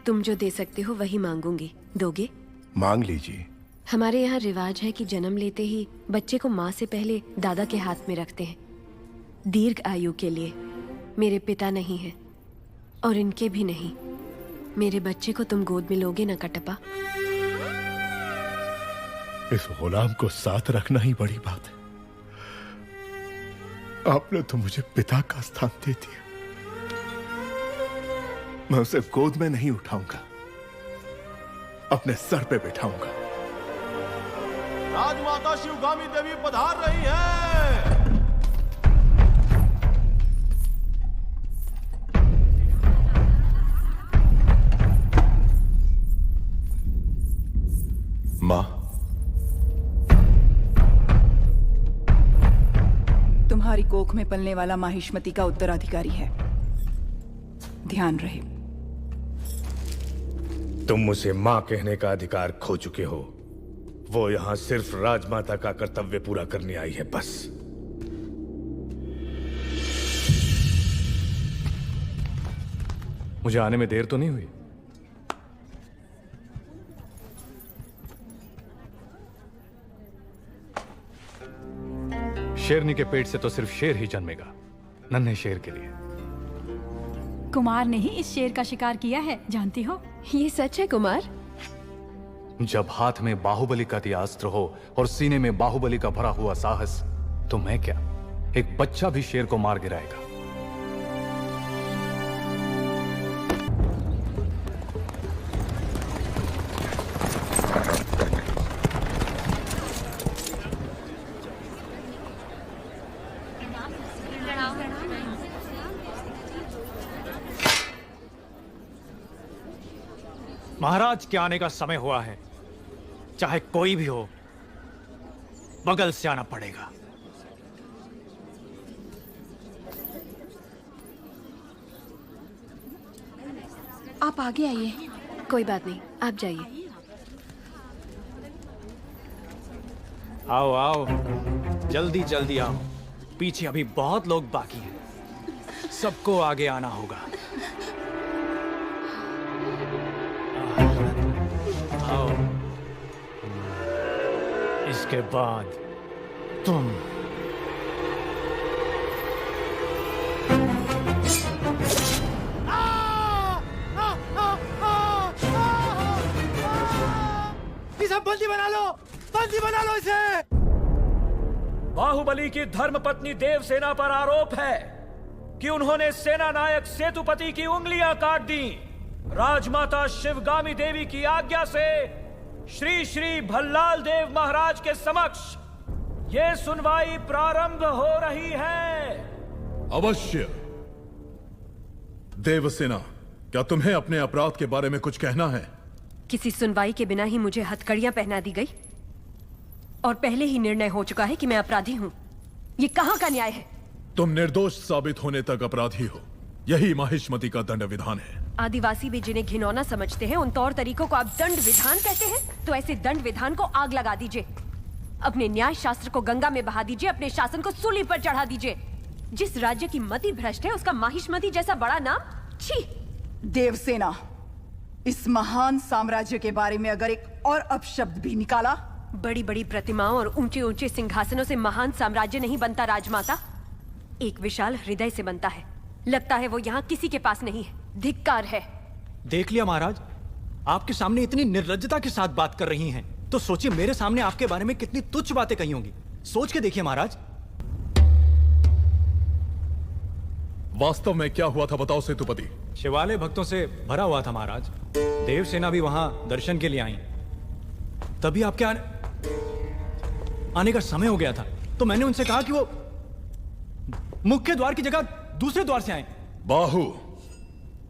तुम जो दे सकते हो वही मांगूंगी। दोगे? मांग लीजिए। हमारे यहाँ रिवाज है कि जन्म लेते ही बच्चे को माँ से पहले दादा के हाथ में रखते हैं, दीर्घ आयु के लिए। मेरे पिता नहीं है और इनके भी नहीं। मेरे बच्चे को तुम गोद में लोगे ना कटप्पा? इस गुलाम को साथ रखना ही बड़ी बात है। आपने तो मुझे पिता का स्थान दे दिया। मैं उसे गोद में नहीं उठाऊंगा, अपने सर पे बिठाऊंगा। राजमाता शिवगामी देवी पधार रही है। माँ, तुम्हारी कोख में पलने वाला माहिष्मति का उत्तराधिकारी है, ध्यान रहे। तुम उसे मां कहने का अधिकार खो चुके हो। वो यहां सिर्फ राजमाता का कर्तव्य पूरा करने आई है, बस। मुझे आने में देर तो नहीं हुई? शेरनी के पेट से तो सिर्फ शेर ही जन्मेगा, नन्हे शेर के लिए। कुमार ने ही इस शेर का शिकार किया है, जानती हो? ये सच है कुमार? जब हाथ में बाहुबली का दिया अस्त्र हो और सीने में बाहुबली का भरा हुआ साहस, तो मैं क्या, एक बच्चा भी शेर को मार गिराएगा। महाराज के आने का समय हुआ है। चाहे कोई भी हो, बगल से आना पड़ेगा। आप आगे आइए। कोई बात नहीं, आप जाइए। आओ आओ, जल्दी जल्दी आओ। पीछे अभी बहुत लोग बाकी हैं। सबको आगे आना होगा। आओ, इसके बाद तुम। इसे बंदी बना लो, बंदी बना लो इसे। बाहुबली की धर्मपत्नी देवसेना पर आरोप है कि उन्होंने सेना नायक सेतुपति की उंगलियां काट दी। राजमाता शिवगामी देवी की आज्ञा से श्री श्री भल्लाल देव महाराज के समक्ष ये सुनवाई प्रारंभ हो रही है। अवश्य। देवसेना, क्या तुम्हें अपने अपराध के बारे में कुछ कहना है? किसी सुनवाई के बिना ही मुझे हथकड़ियां पहना दी गई और पहले ही निर्णय हो चुका है कि मैं अपराधी हूं। ये कहां का न्याय है? तुम निर्दोष साबित होने तक अपराधी हो, यही माहिष्मति का दंड विधान है। आदिवासी भी जिन्हें घिनौना समझते हैं, उन तौर तरीकों को आप दंड विधान कहते हैं? तो ऐसे दंड विधान को आग लगा दीजिए। अपने न्याय शास्त्र को गंगा में बहा दीजिए, अपने शासन को सूली पर चढ़ा दीजिए। जिस राज्य की मति भ्रष्ट है, उसका माहिष्मति जैसा बड़ा नाम, छी। देवसेना, इस महान साम्राज्य के बारे में अगर एक और अपशब्द भी निकाला। बड़ी बड़ी प्रतिमाओं और ऊंचे ऊंचे सिंहासनों से महान साम्राज्य नहीं बनता राजमाता, एक विशाल हृदय से बनता है। लगता है वो यहाँ किसी के पास नहीं है। धिक्कार है। देख लिया महाराज, आपके सामने इतनी निर्लज्जता के साथ बात कर रही हैं, तो सोचिए मेरे सामने आपके बारे में कितनी तुच्छ बातें कही होंगी। सोच के देखिए महाराज। वास्तव में क्या हुआ था बताओ सेतुपति। शिवालय भक्तों से भरा हुआ था महाराज। देवसेना भी वहां दर्शन के लिए आई। तभी आपके आने का समय हो गया था, तो मैंने उनसे कहा कि वो मुख्य द्वार की जगह दूसरे द्वार से आए। बाहु,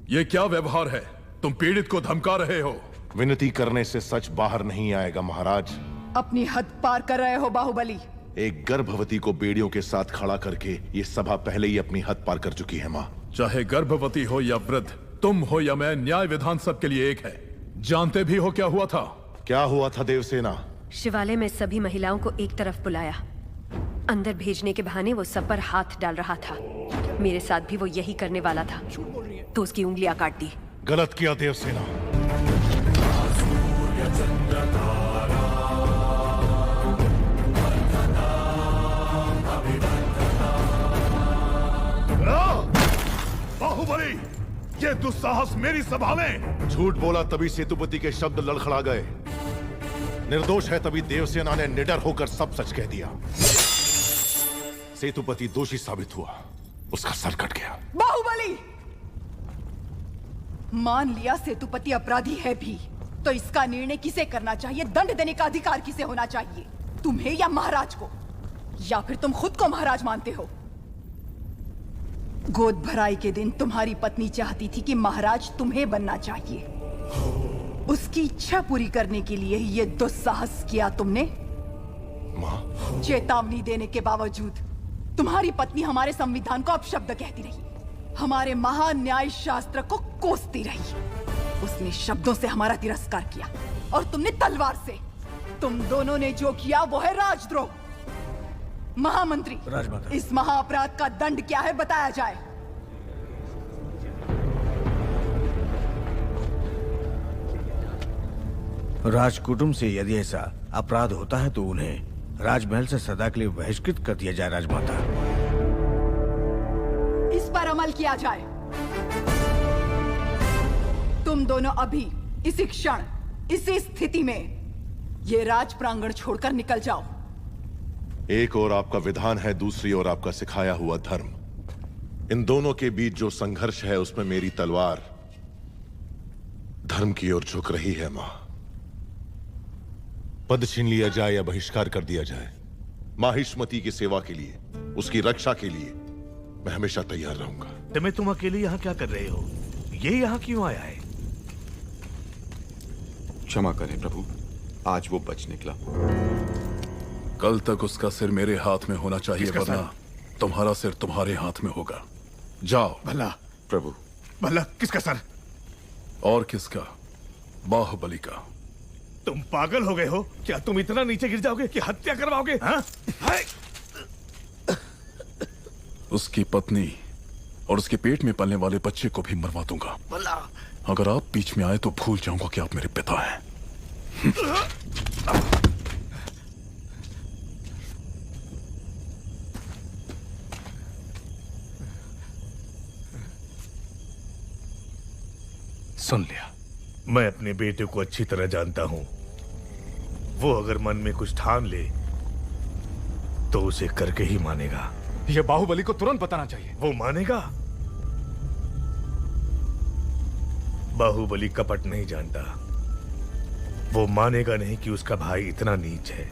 ये क्या व्यवहार है? तुम पीड़ित को धमका रहे हो। विनती करने से सच बाहर नहीं आएगा महाराज। अपनी हद पार कर रहे हो बाहुबली। एक गर्भवती को बेड़ियों के साथ खड़ा करके ये सभा पहले ही अपनी हद पार कर चुकी है माँ। चाहे गर्भवती हो या वृद्ध, तुम हो या मैं, न्याय विधान सबके लिए एक है। जानते भी हो क्या हुआ था? क्या हुआ था देवसेना? शिवालय में सभी महिलाओं को एक तरफ बुलाया। अंदर भेजने के बहाने वो सब पर हाथ डाल रहा था। मेरे साथ भी वो यही करने वाला था, तो उसकी उंगलियां काट दी। गलत किया देवसेना। बाहुबली, ये दुस्साहस मेरी सभा में। झूठ बोला तभी सेतुपति के शब्द लड़खड़ा गए। निर्दोष है तभी देवसेना ने निडर होकर सब सच कह दिया। सेतुपति दोषी साबित हुआ, उसका सर कट गया। बाहुबली, मान लिया सेतुपति अपराधी है भी, तो इसका निर्णय किसे करना चाहिए, दंड देने का अधिकार किसे होना चाहिए, तुम्हें या महाराज को? या फिर तुम खुद को महाराज मानते हो? गोद भराई के दिन तुम्हारी पत्नी चाहती थी कि महाराज तुम्हें बनना चाहिए। उसकी इच्छा पूरी करने के लिए ही ये दुस्साहस किया तुमने। चेतावनी देने के बावजूद तुम्हारी पत्नी हमारे संविधान को अपशब्द कहती रही, हमारे महान न्याय शास्त्र को कोसती रही। उसने शब्दों से हमारा तिरस्कार किया और तुमने तलवार से। तुम दोनों ने जो किया वो है राजद्रोह। महामंत्री, इस महाअपराध का दंड क्या है बताया जाए। राजकुटुंब से यदि ऐसा अपराध होता है तो उन्हें राजमहल से सदा के लिए बहिष्कृत कर दिया जाए। राजमाता, इस पर अमल किया जाए। तुम दोनों अभी इसी क्षण इसी स्थिति में ये राज प्रांगण छोड़कर निकल जाओ। एक और आपका विधान है, दूसरी ओर आपका सिखाया हुआ धर्म। इन दोनों के बीच जो संघर्ष है उसमें मेरी तलवार धर्म की ओर झुक रही है। मां, पद छीन लिया जाए या बहिष्कार कर दिया जाए, माहिष्मती की सेवा के लिए, उसकी रक्षा के लिए मैं हमेशा तैयार रहूंगा। तुम अकेले यहाँ क्या कर रहे हो? ये यहाँ क्यों आया है? क्षमा करें प्रभु, आज वो बच निकला। कल तक उसका सिर मेरे हाथ में होना चाहिए, वरना तुम्हारा सिर तुम्हारे हाथ में होगा। जाओ। भला प्रभु। भला किसका सर? और किसका? बाहुबली का। तुम पागल हो गए हो क्या? तुम इतना नीचे गिर जाओगे कि हत्या करवाओगे? हाँ? उसकी पत्नी और उसके पेट में पलने वाले बच्चे को भी मरवा दूंगा। भला अगर आप बीच में आए तो भूल जाऊंगा कि आप मेरे पिता हैं। सुन लिया। मैं अपने बेटे को अच्छी तरह जानता हूं। वो अगर मन में कुछ ठान ले तो उसे करके ही मानेगा। ये बाहुबली को तुरंत बताना चाहिए। वो मानेगा? बाहुबली कपट नहीं जानता। वो मानेगा नहीं कि उसका भाई इतना नीच है।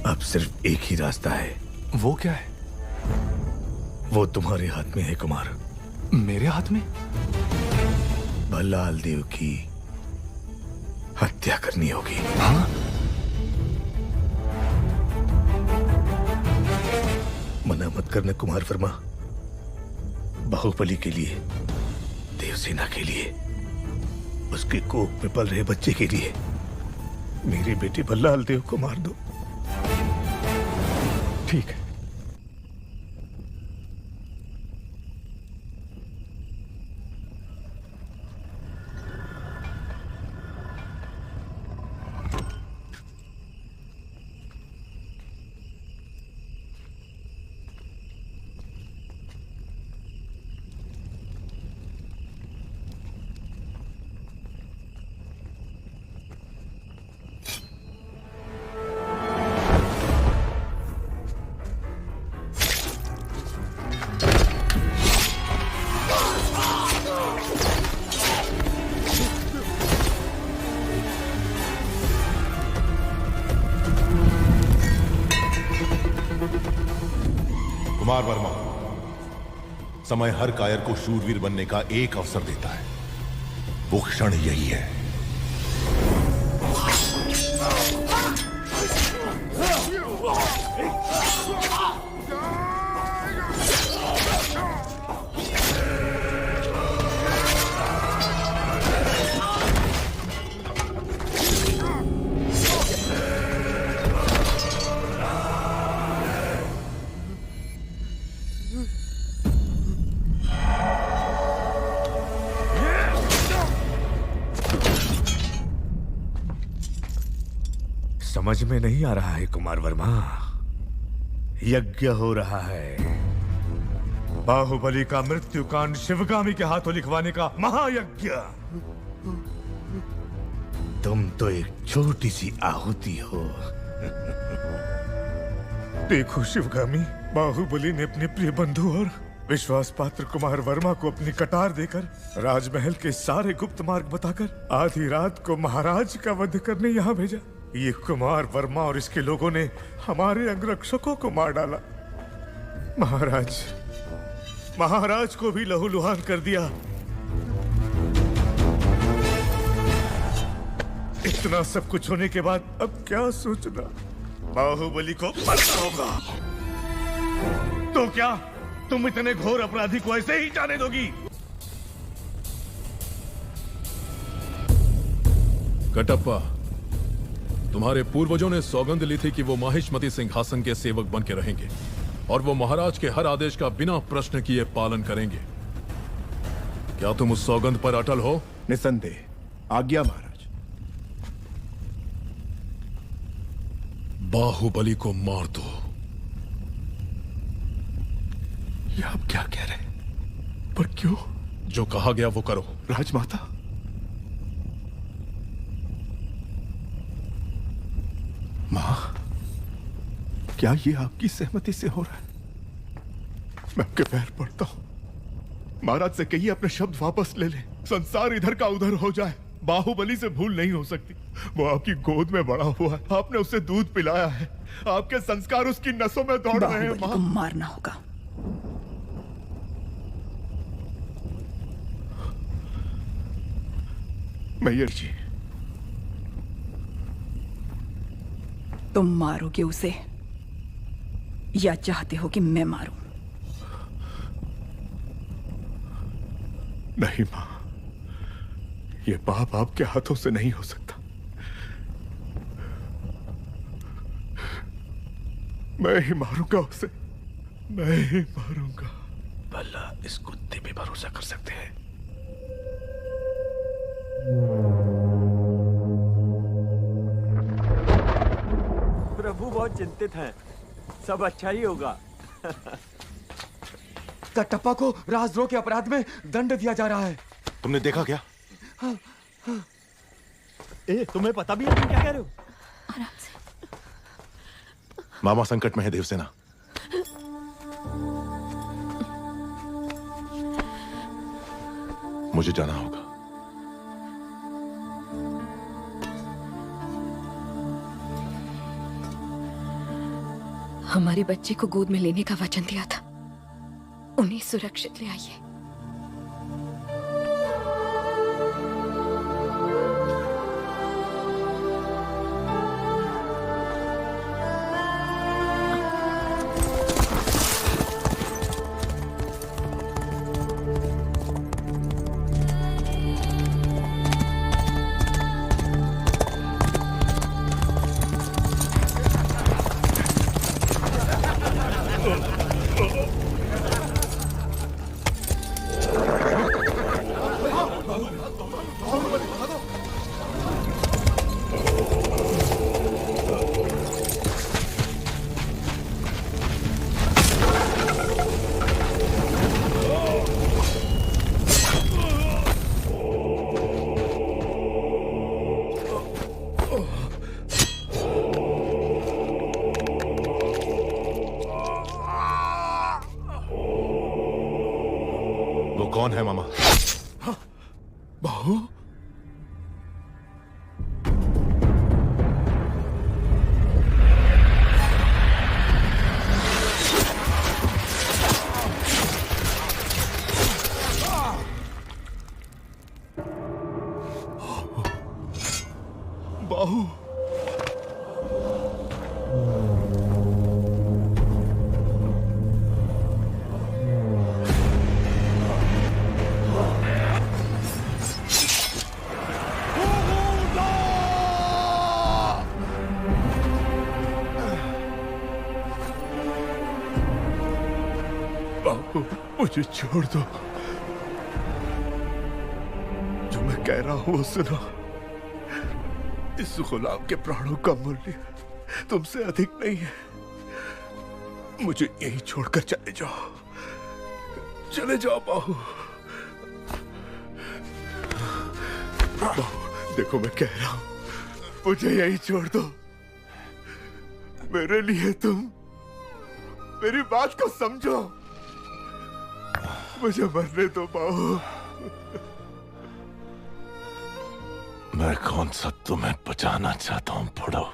अब सिर्फ एक ही रास्ता है। वो क्या है? वो तुम्हारे हाथ में है कुमार। मेरे हाथ में? भल्लाल देव की हत्या करनी होगी। हाँ? मना मत करना कुमार वर्मा। बाहुबली के लिए, देवसेना के लिए, उसके कोख में पल रहे बच्चे के लिए मेरे बेटे भल्लाल देव को मार दो। ठीक है। समय हर कायर को शूरवीर बनने का एक अवसर देता है। वो क्षण यही है। समझ में नहीं आ रहा है कुमार वर्मा। यज्ञ हो रहा है, बाहुबली का मृत्युकांड शिवगामी के हाथों लिखवाने का महायज्ञ। तुम तो एक छोटी सी आहुति हो। देखो शिवगामी, बाहुबली ने अपने प्रिय बंधु और विश्वास पात्र कुमार वर्मा को अपनी कटार देकर राजमहल के सारे गुप्त मार्ग बताकर आधी रात को महाराज का वध करने यहाँ भेजा। ये कुमार वर्मा और इसके लोगों ने हमारे अंगरक्षकों को मार डाला। महाराज को भी लहूलुहान कर दिया। इतना सब कुछ होने के बाद अब क्या सोचना? बाहुबली को मरना होगा। तो क्या तुम इतने घोर अपराधी को ऐसे ही जाने दोगी? कटप्पा, तुम्हारे पूर्वजों ने सौगंध ली थी कि वो माहिष्मती सिंहासन के सेवक बन के रहेंगे और वो महाराज के हर आदेश का बिना प्रश्न किए पालन करेंगे। क्या तुम उस सौगंध पर अटल हो? निसंदेह। आज्ञा महाराज। बाहुबली को मार दो। ये आप क्या कह रहे? पर क्यों? जो कहा गया वो करो। राजमाता, मां, क्या ये आपकी सहमति से हो रहा है? मैं आपके पैर पड़ता हूं। महाराज से कहिए अपने शब्द वापस ले ले। संसार इधर का उधर हो जाए, बाहुबली से भूल नहीं हो सकती। वो आपकी गोद में बड़ा हुआ है, आपने उसे दूध पिलाया है, आपके संस्कार उसकी नसों में दौड़ रहे हैं। बाहुबली को मारना होगा। मैयर जी, तुम मारोगे उसे या चाहते हो कि मैं मारूं? नहीं मां, ये पाप आपके हाथों से नहीं हो सकता। मैं ही मारूंगा उसे, मैं ही मारूंगा। भला इस कुत्ते पे भरोसा कर सकते हैं? प्रभु बहुत चिंतित हैं। सब अच्छा ही होगा। कटप्पा को राजद्रोह के अपराध में दंड दिया जा रहा है। तुमने देखा क्या? तुम्हें पता भी है तुम क्या कह रहे हो? आराम से। मामा संकट में है देवसेना। मुझे जाना होगा। हमारे बच्चे को गोद में लेने का वचन दिया था, उन्हें सुरक्षित ले आइए। कौन है मामा? बाहु? मुझे छोड़ दो। जो मैं कह रहा हूं वो सुनो। इस गुलाम के प्राणों का मूल्य तुमसे अधिक नहीं है। मुझे यही छोड़कर चले जाओ, चले जाओ बाहु। बाहु देखो मैं कह रहा हूं, मुझे यही छोड़ दो। मेरे लिए तुम मेरी बात को समझो। मुझे मरने दो बाहु। मैं कौन सा तुम्हें बचाना चाहता हूं बुढ़ो?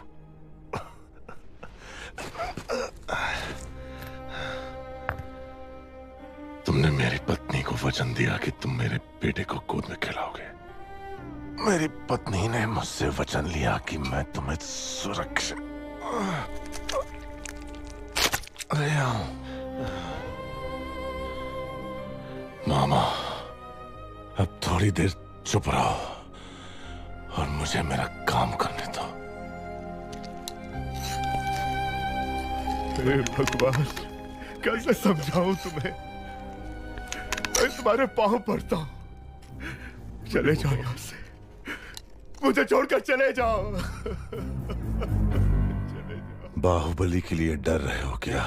तुमने मेरी पत्नी को वचन दिया कि तुम मेरे बेटे को गोद में खिलाओगे। मेरी पत्नी ने मुझसे वचन लिया कि मैं तुम्हें सुरक्षित ले आऊं। मामा, अब थोड़ी देर चुप रहो और मुझे मेरा काम करने दो। हे भगवान, कैसे समझाऊं तुम्हें? मैं तुम्हारे पांव पड़ता हूं। चले जाओ यहां से, मुझे छोड़कर चले जाओ। बाहुबली के लिए डर रहे हो क्या?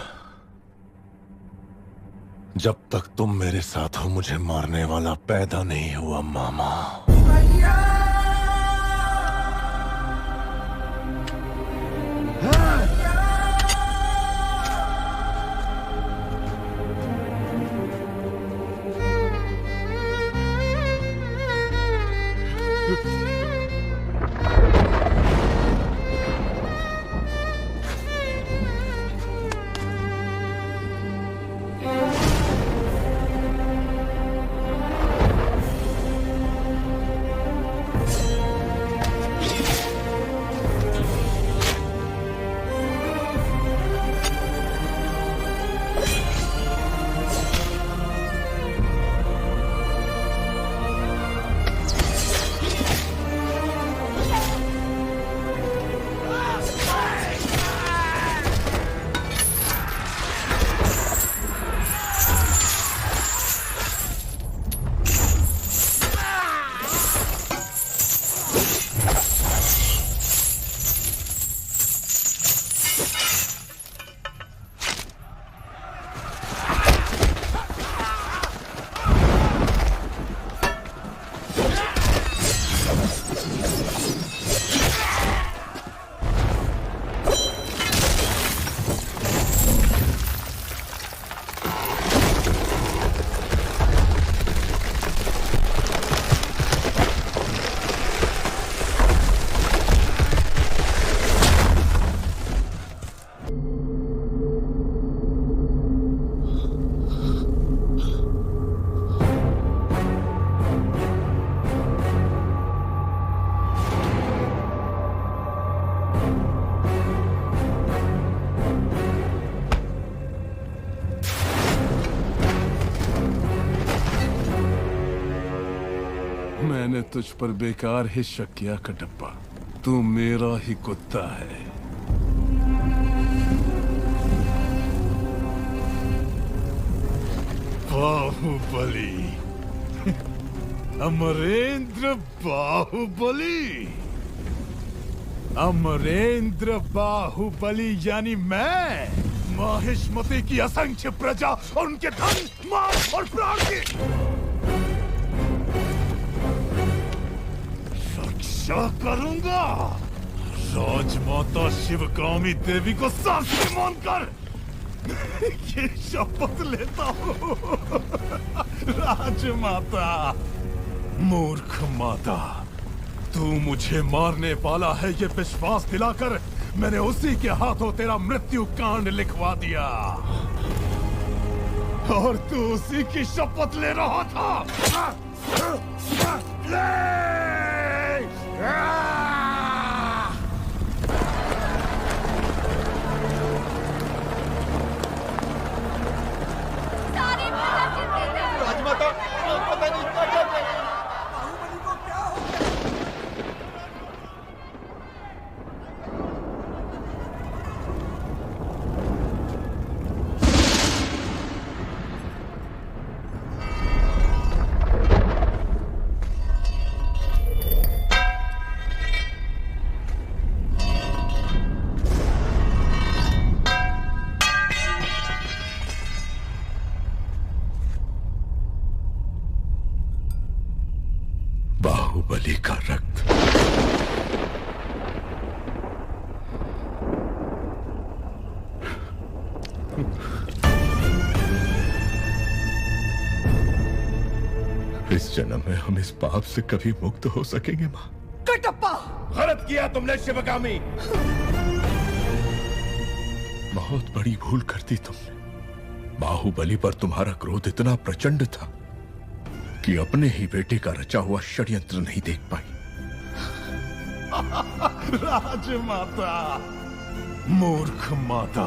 जब तक तुम मेरे साथ हो मुझे मारने वाला पैदा नहीं हुआ मामा। मैंने तुझ पर बेकार ही शक किया कटप्पा। तू मेरा ही कुत्ता है। बाहुबली, अमरेंद्र बाहुबली, अमरेंद्र बाहुबली यानी मैं, माहिष्मति की असंख्य प्रजा और उनके धन, माल और प्राण की रक्षा करूंगा। राजमाता शिवगामी देवी को साक्षी मानकर ये शपथ लेता हूँ। राजमाता, मूर्ख माता, तू मुझे मारने वाला है ये विश्वास दिलाकर मैंने उसी के हाथों तेरा मृत्यु कांड लिखवा दिया और तू उसी की शपथ ले रहा था। राजमाता, पता नहीं क्या क्या बाहुबली को क्या हो गया? बाहुबली का रक्त। इस जन्म में हम इस पाप से कभी मुक्त हो सकेंगे मां? कटप्पा! गलत किया तुमने शिवगामी। बहुत बड़ी भूल कर दी तुमने। बाहुबली पर तुम्हारा क्रोध इतना प्रचंड था कि अपने ही बेटे का रचा हुआ षड्यंत्र नहीं देख पाई। राजमाता, मूर्ख माता,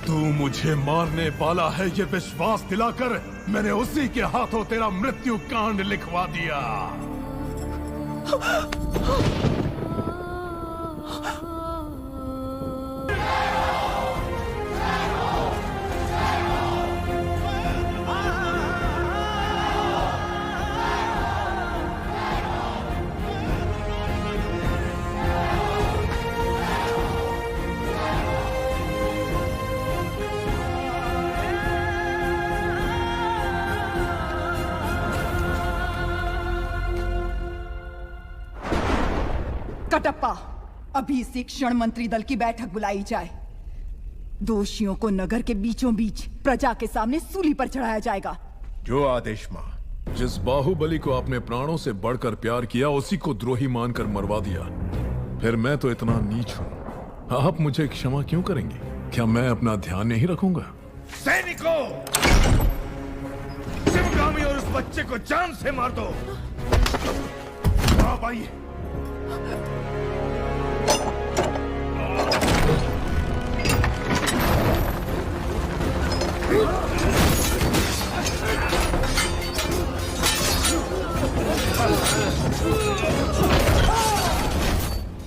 तू मुझे मारने वाला है ये विश्वास दिलाकर मैंने उसी के हाथों तेरा मृत्यु कांड लिखवा दिया। कटप्पा, अभी इसी क्षण मंत्री दल की बैठक बुलाई जाए। दोषियों को नगर के बीचों बीच प्रजा के सामने सूली पर चढ़ाया जाएगा। जो आदेश मां। जिस बाहुबली को आपने प्राणों से बढ़कर प्यार किया उसी को द्रोही मानकर मरवा दिया। फिर मैं तो इतना नीच हूं, आप मुझे क्षमा क्यों करेंगे? क्या मैं अपना ध्यान नहीं रखूंगा? सैनिकों, शिवगामी और उस बच्चे को जान से मार दो। आप आइए।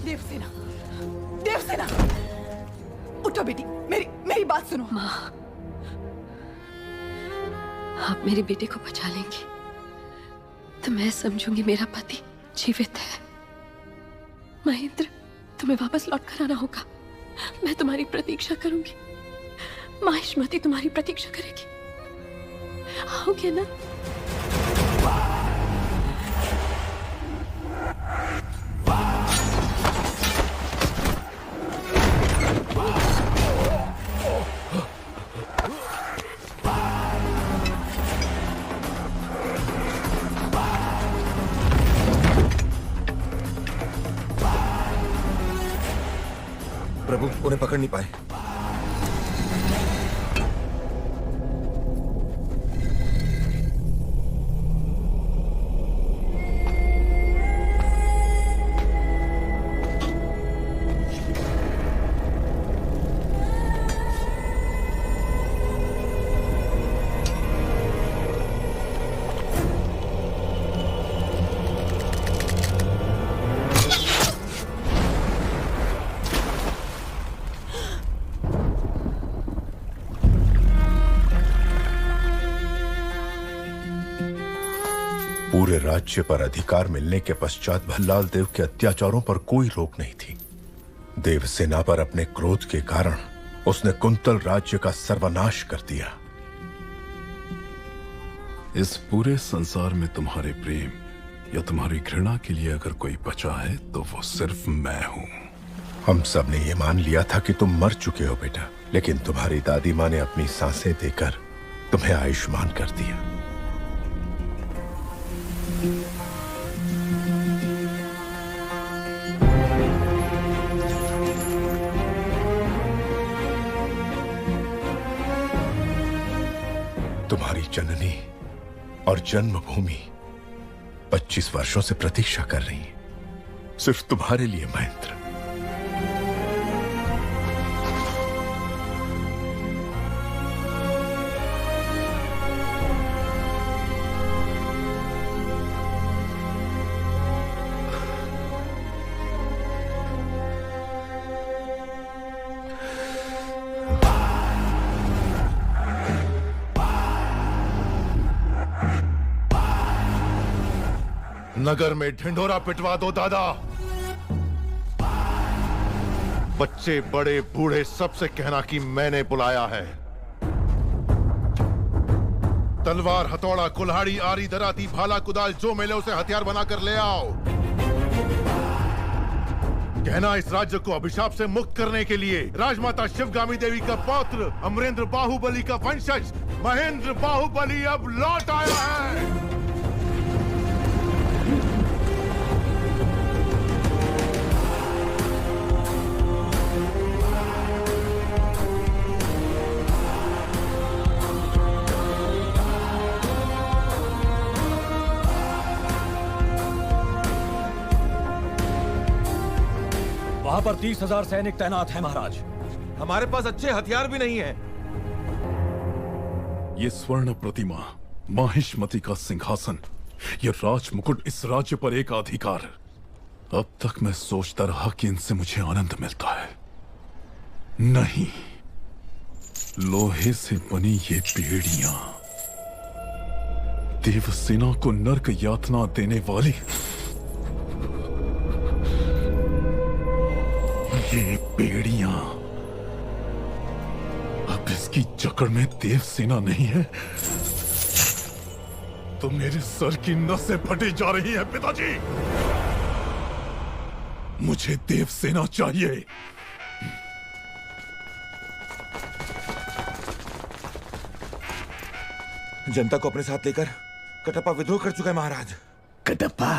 देवसेना, देवसेना, उठो बेटी, मेरी बात सुनो। माँ, आप मेरे बेटे को बचा लेंगी तो मैं समझूंगी मेरा पति जीवित है। महेंद्र, तुम्हें वापस लौट कर आना होगा। मैं तुम्हारी प्रतीक्षा करूंगी। माहिष्मती तुम्हारी प्रतीक्षा करेगी। आओगे ना? प्रभु, उन्हें पकड़ नहीं पाए। पूरे राज्य पर अधिकार मिलने के पश्चात भल्लाल देव के अत्याचारों पर कोई रोक नहीं थी। देवसेना पर अपने क्रोध के कारण उसने कुंतल राज्य का सर्वनाश कर दिया। इस पूरे संसार में तुम्हारे प्रेम या तुम्हारी घृणा के लिए अगर कोई बचा है तो वो सिर्फ मैं हूं। हम सब ने ये मान लिया था कि तुम मर चुके हो बेटा, लेकिन तुम्हारी दादी माँ ने अपनी सांसें देकर तुम्हें आयुष्मान कर दिया। तुम्हारी जननी और जन्मभूमि 25 वर्षों से प्रतीक्षा कर रही है, सिर्फ तुम्हारे लिए महेंद्र। नगर में ढिंढोरा पिटवा दो दादा। बच्चे बड़े बूढ़े सबसे कहना कि मैंने बुलाया है। तलवार, हथौड़ा, कुल्हाड़ी, आरी, दराती, भाला, कुदाल जो मिले उसे हथियार बनाकर ले आओ। कहना इस राज्य को अभिशाप से मुक्त करने के लिए राजमाता शिवगामी देवी का पौत्र अमरेंद्र बाहुबली का वंशज महेंद्र बाहुबली अब लौट आया है। वहां पर 30,000 सैनिक तैनात हैं महाराज। हमारे पास अच्छे हथियार भी नहीं है। ये स्वर्ण प्रतिमा, माहिष्मति का सिंहासन, ये राज मुकुट, इस राज्य पर एक अधिकार। अब तक मैं सोचता रहा कि इनसे मुझे आनंद मिलता है, नहीं, लोहे से बनी ये बेड़ियां देवसेना को नर्क यातना देने वाली, ये बेड़ियां अब इसकी जकड़ में देवसेना नहीं है तो मेरे सर की नसें फटी जा रही हैं पिताजी। मुझे देवसेना चाहिए। जनता को अपने साथ लेकर कटप्पा विद्रोह कर चुका है महाराज। कटप्पा?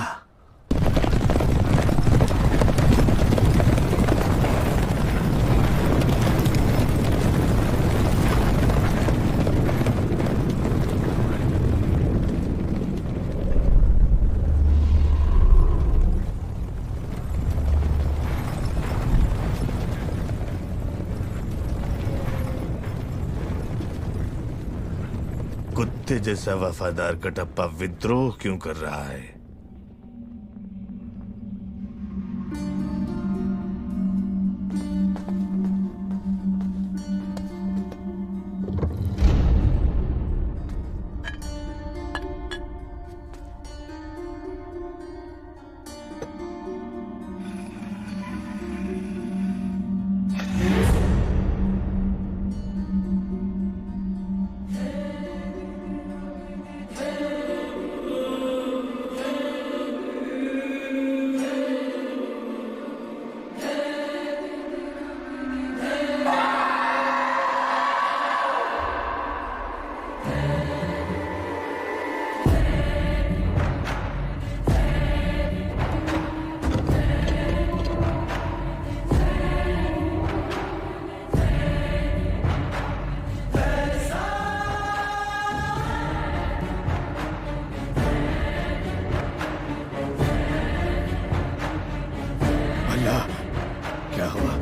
कुत्ते जैसा वफादार कटप्पा विद्रोह क्यों कर रहा है? क्या हुआ?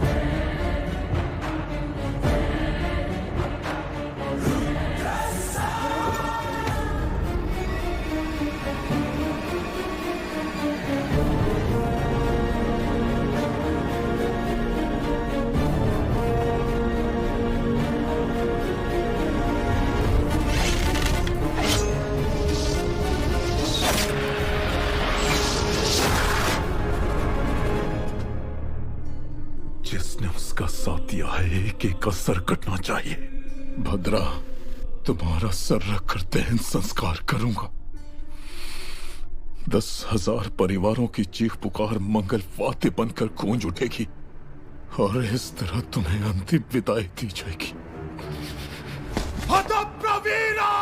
जिसने उसका साथ दिया है एक एक का सर कटना चाहिए। भद्रा, तुम्हारा सर रखकर दहन संस्कार करूंगा। 10,000 परिवारों की चीख पुकार मंगल वाद्य बनकर गूंज उठेगी और इस तरह तुम्हें अंतिम विदाई दी जाएगी। हतप्रवीरा!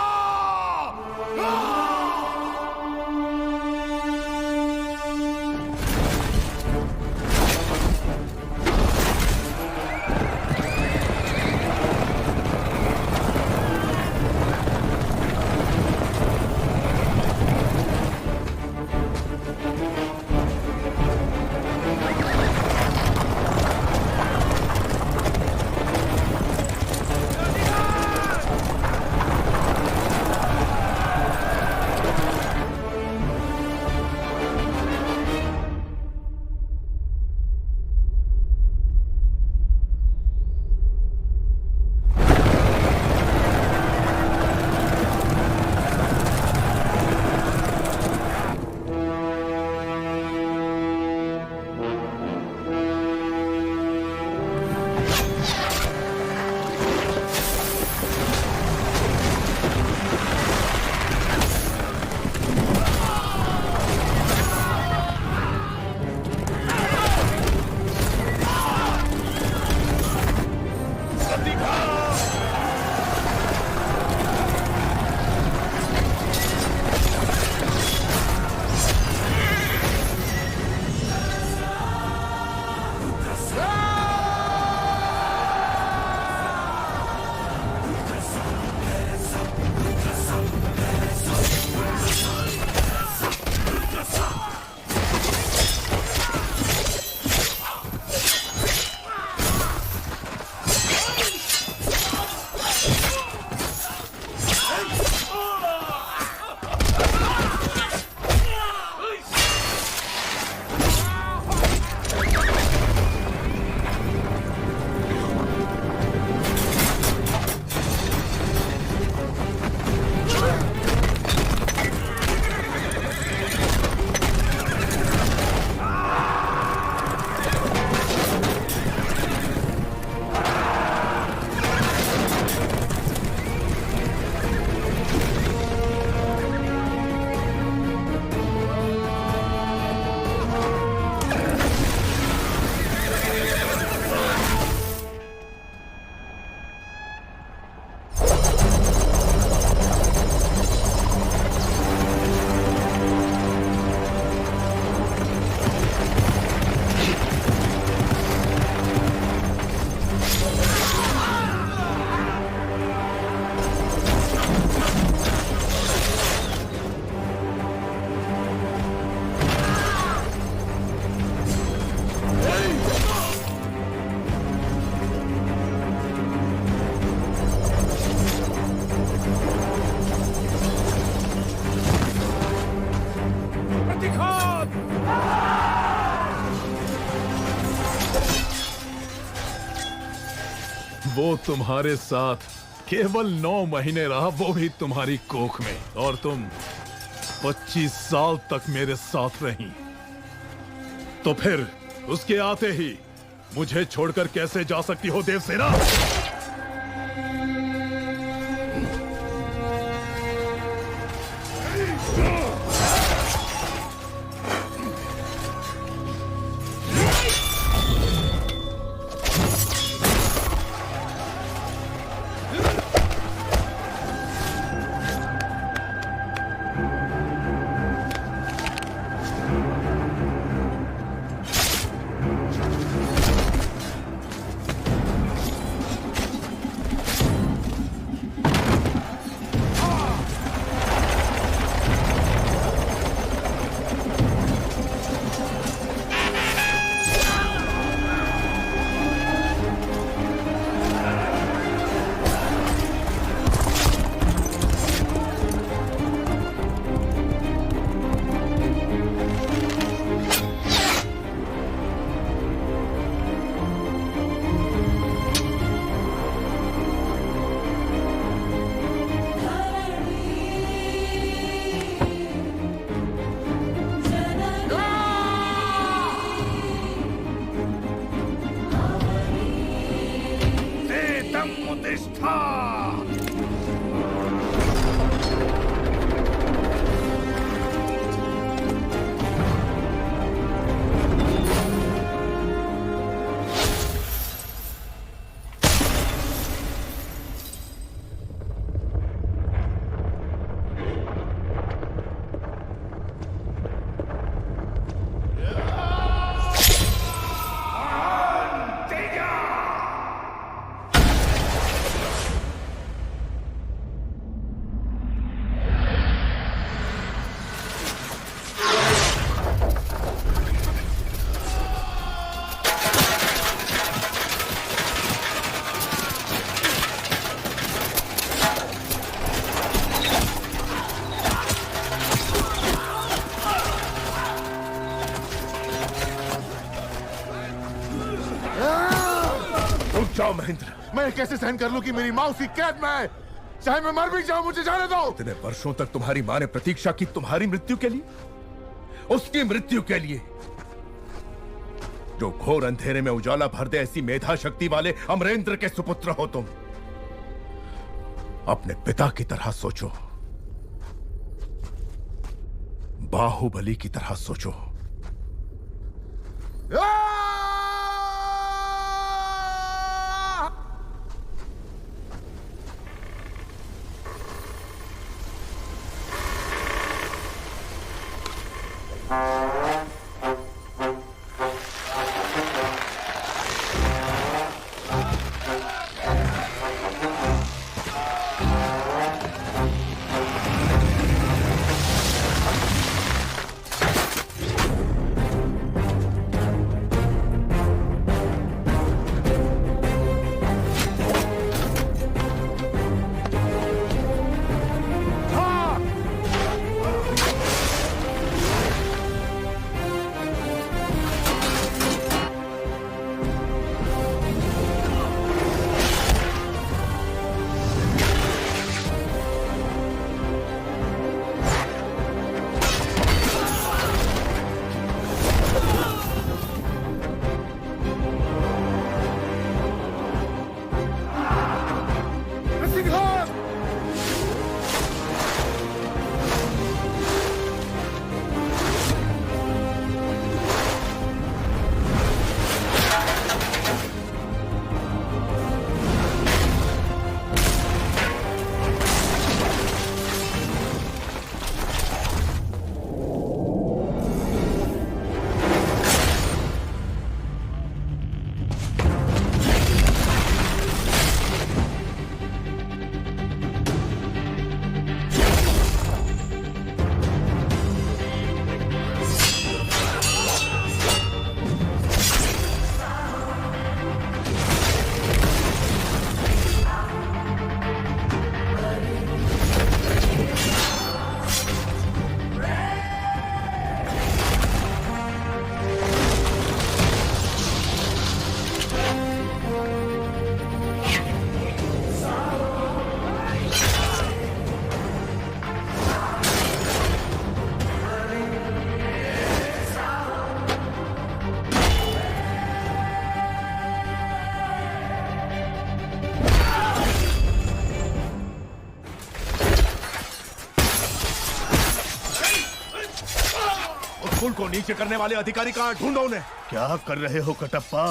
वो तुम्हारे साथ केवल 9 महीने रहा, वो भी तुम्हारी कोख में, और तुम 25 साल तक मेरे साथ रही। तो फिर उसके आते ही मुझे छोड़कर कैसे जा सकती हो देवसेना? जाओ महेंद्र। मैं कैसे सहन कर लूं कि मेरी माँ उसकी कैद में है? चाहे मैं मर भी जाऊं, मुझे जाने दो। इतने वर्षों तक तुम्हारी माँ ने प्रतीक्षा की तुम्हारी मृत्यु के लिए, उसकी मृत्यु के लिए। जो घोर अंधेरे में उजाला भर दे, ऐसी मेधा शक्ति वाले अमरेंद्र के सुपुत्र हो तुम। अपने पिता की तरह सोचो, बाहुबली की तरह सोचो। फूल को नीचे करने वाले अधिकारी कहाँ ढूंढो उन्हें। क्या कर रहे हो कटप्पा?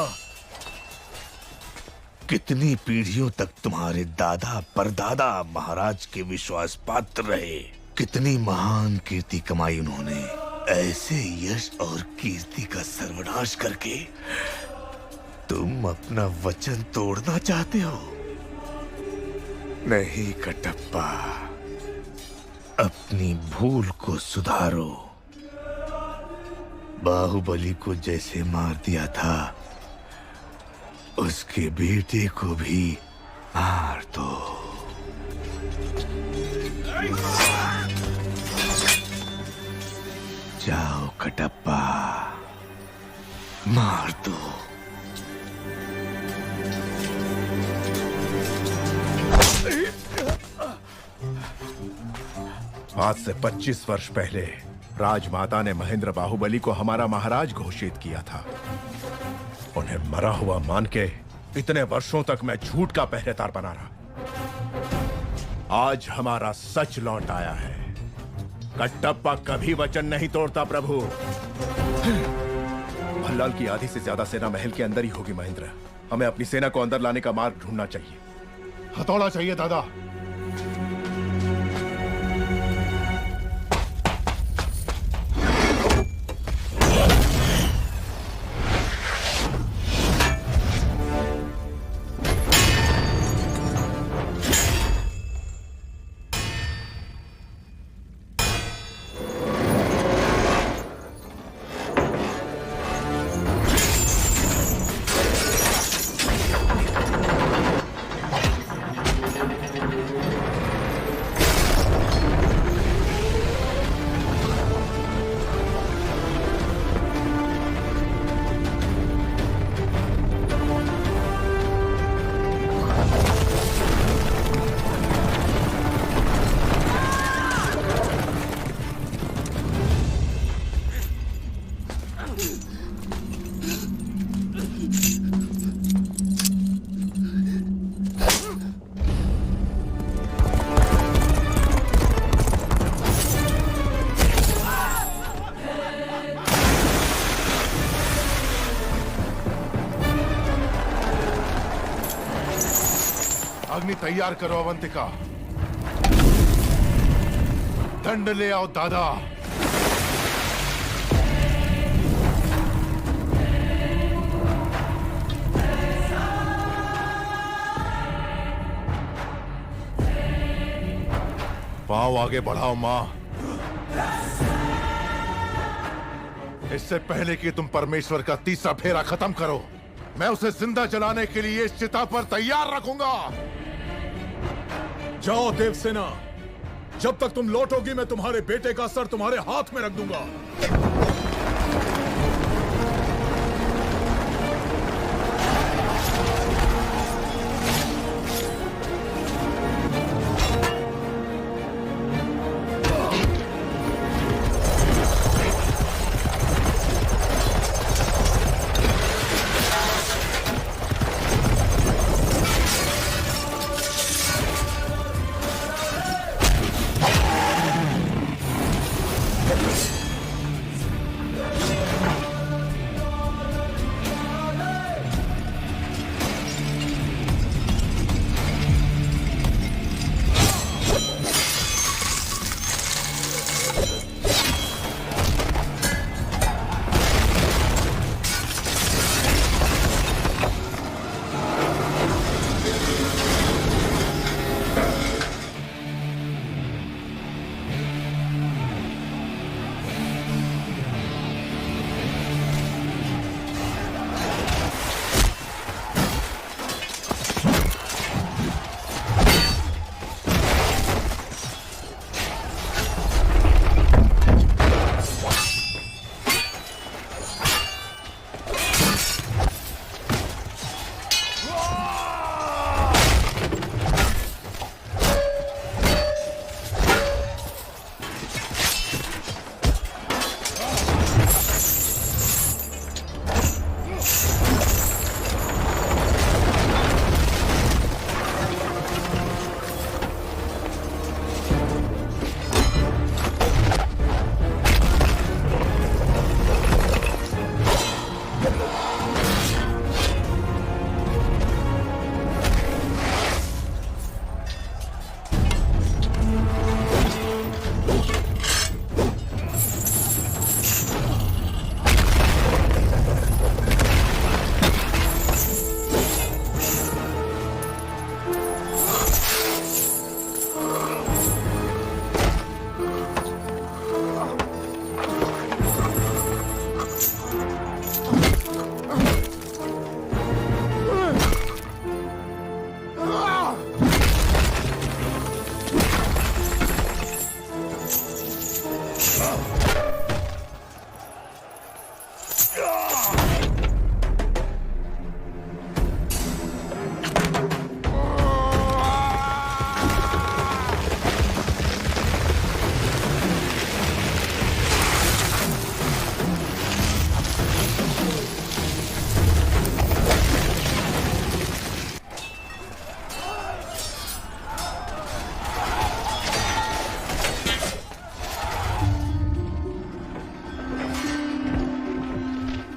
कितनी पीढ़ियों तक तुम्हारे दादा परदादा महाराज के विश्वास पात्र रहे, कितनी महान कीर्ति कमाई उन्होंने। ऐसे यश और कीर्ति का सर्वनाश करके तुम अपना वचन तोड़ना चाहते हो? नहीं कटप्पा, अपनी भूल को सुधारो। बाहुबली को जैसे मार दिया था, उसके बेटे को भी मार दो। जाओ कटप्पा, मार दो। आज से 25 वर्ष पहले राजमाता ने महेंद्र बाहुबली को हमारा महाराज घोषित किया था। उन्हें मरा हुआ मान के इतने वर्षों तक मैं झूठ का पहरेदार बना रहा। आज हमारा सच लौट आया है। कटप्पा कभी वचन नहीं तोड़ता प्रभु। भल्लाल की आधी से ज्यादा सेना महल के अंदर ही होगी महेंद्र। हमें अपनी सेना को अंदर लाने का मार्ग ढूंढना चाहिए। हथौड़ा चाहिए दादा। अग्नि तैयार करो अवंतिका। दंड ले आओ दादा। पांव आगे बढ़ाओ मां। इससे पहले कि तुम परमेश्वर का तीसरा फेरा खत्म करो, मैं उसे जिंदा जलाने के लिए इस चिता पर तैयार रखूंगा। जाओ देवसेना, जब तक तुम लौटोगी मैं तुम्हारे बेटे का सर तुम्हारे हाथ में रख दूंगा।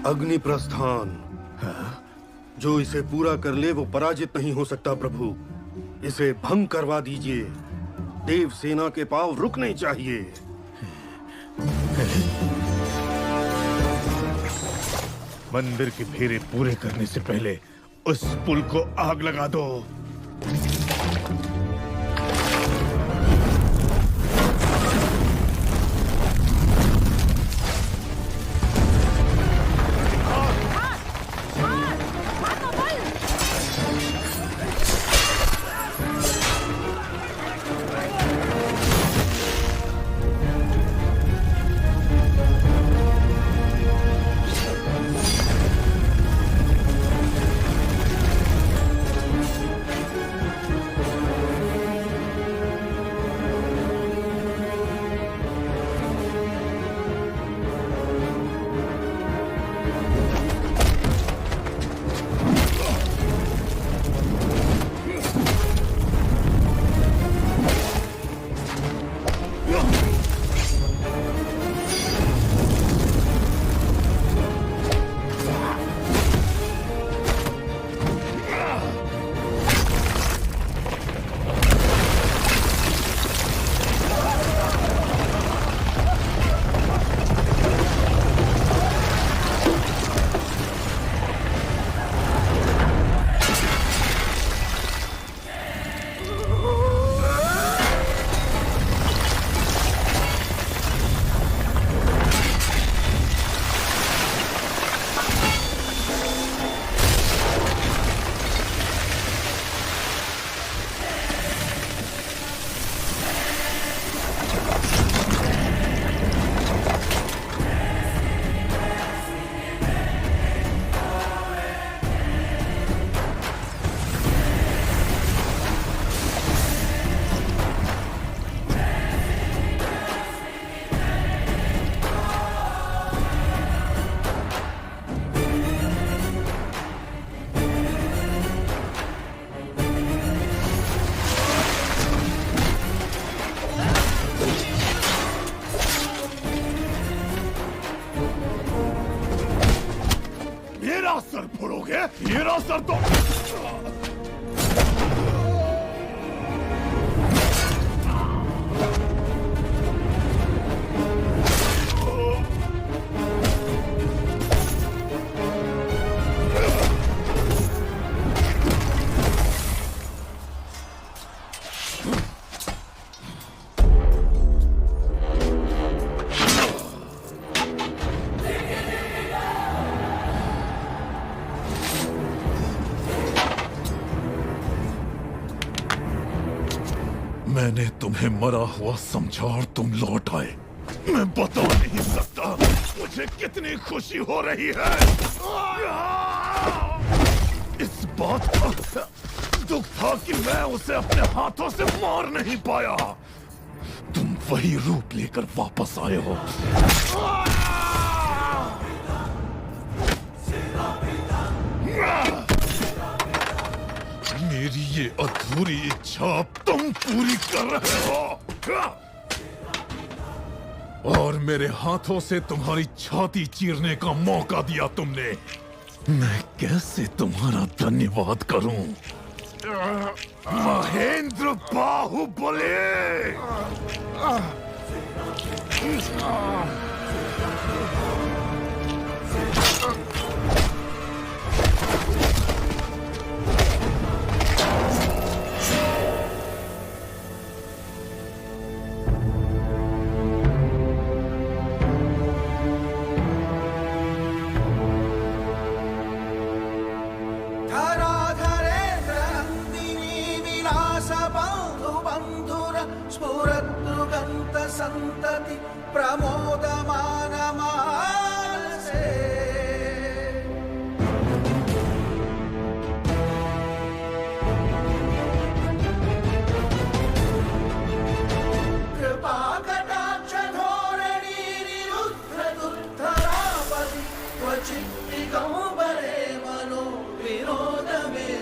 अग्नि प्रस्थान। जो इसे पूरा कर ले वो पराजित नहीं हो सकता प्रभु। इसे भंग करवा दीजिए। देव सेना के पांव रुकने चाहिए। मंदिर के फेरे पूरे करने से पहले उस पुल को आग लगा दो। सर फोड़ोगे? मेरा सर तो मैंने तुम्हें मरा हुआ समझा और तुम लौट आए। मैं बता नहीं सकता मुझे कितनी खुशी हो रही है। इस बात का दुख था कि मैं उसे अपने हाथों से मार नहीं पाया। तुम वही रूप लेकर वापस आए हो। मेरी ये अधूरी इच्छा तुम पूरी कर रहे हो और मेरे हाथों से तुम्हारी छाती चीरने का मौका दिया तुमने। मैं कैसे तुम्हारा धन्यवाद करूं? महेंद्र बाहुबली! संतति प्रमोदमान मानसे कृपा कटाक्ष धोरणी निरुद्ध दुर्धरापति क्वचित् दिगंबरे मनो विनोद में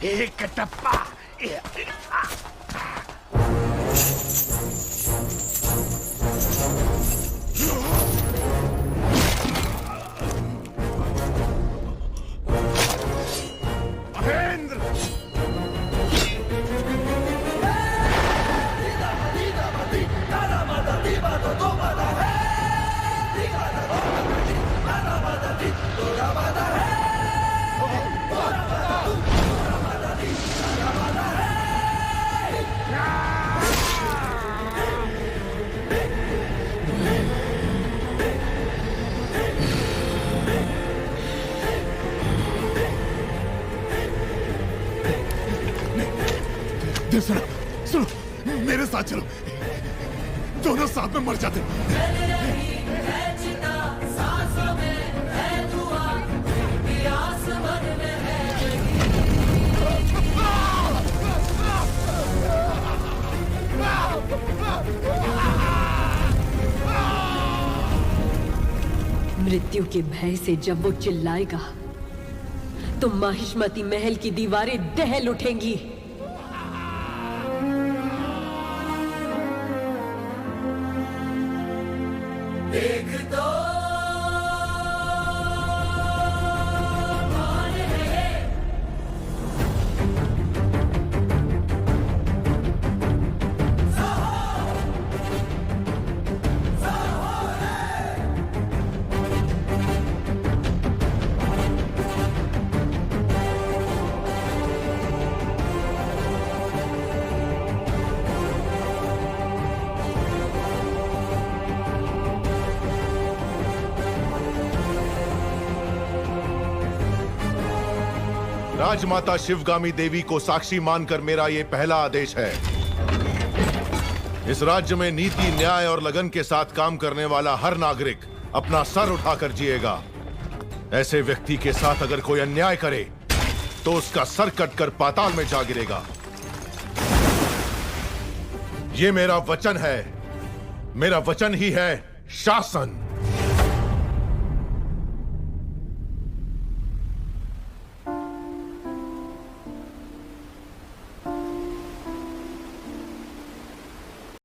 एक टप्पा। महेंद्र, देव सुनो, सुनो, मेरे साथ चलो, दोनों साथ में मर जाते। मृत्यु के भय से जब वो चिल्लाएगा तो माहिष्मती महल की दीवारें दहल उठेंगी। देख तो कौन है राजमाता शिवगामी देवी को साक्षी मानकर मेरा ये पहला आदेश है। इस राज्य में नीति, न्याय और लगन के साथ काम करने वाला हर नागरिक अपना सर उठाकर जिएगा। ऐसे व्यक्ति के साथ अगर कोई अन्याय करे तो उसका सर कटकर पाताल में जा गिरेगा। ये मेरा वचन है, मेरा वचन ही है शासन।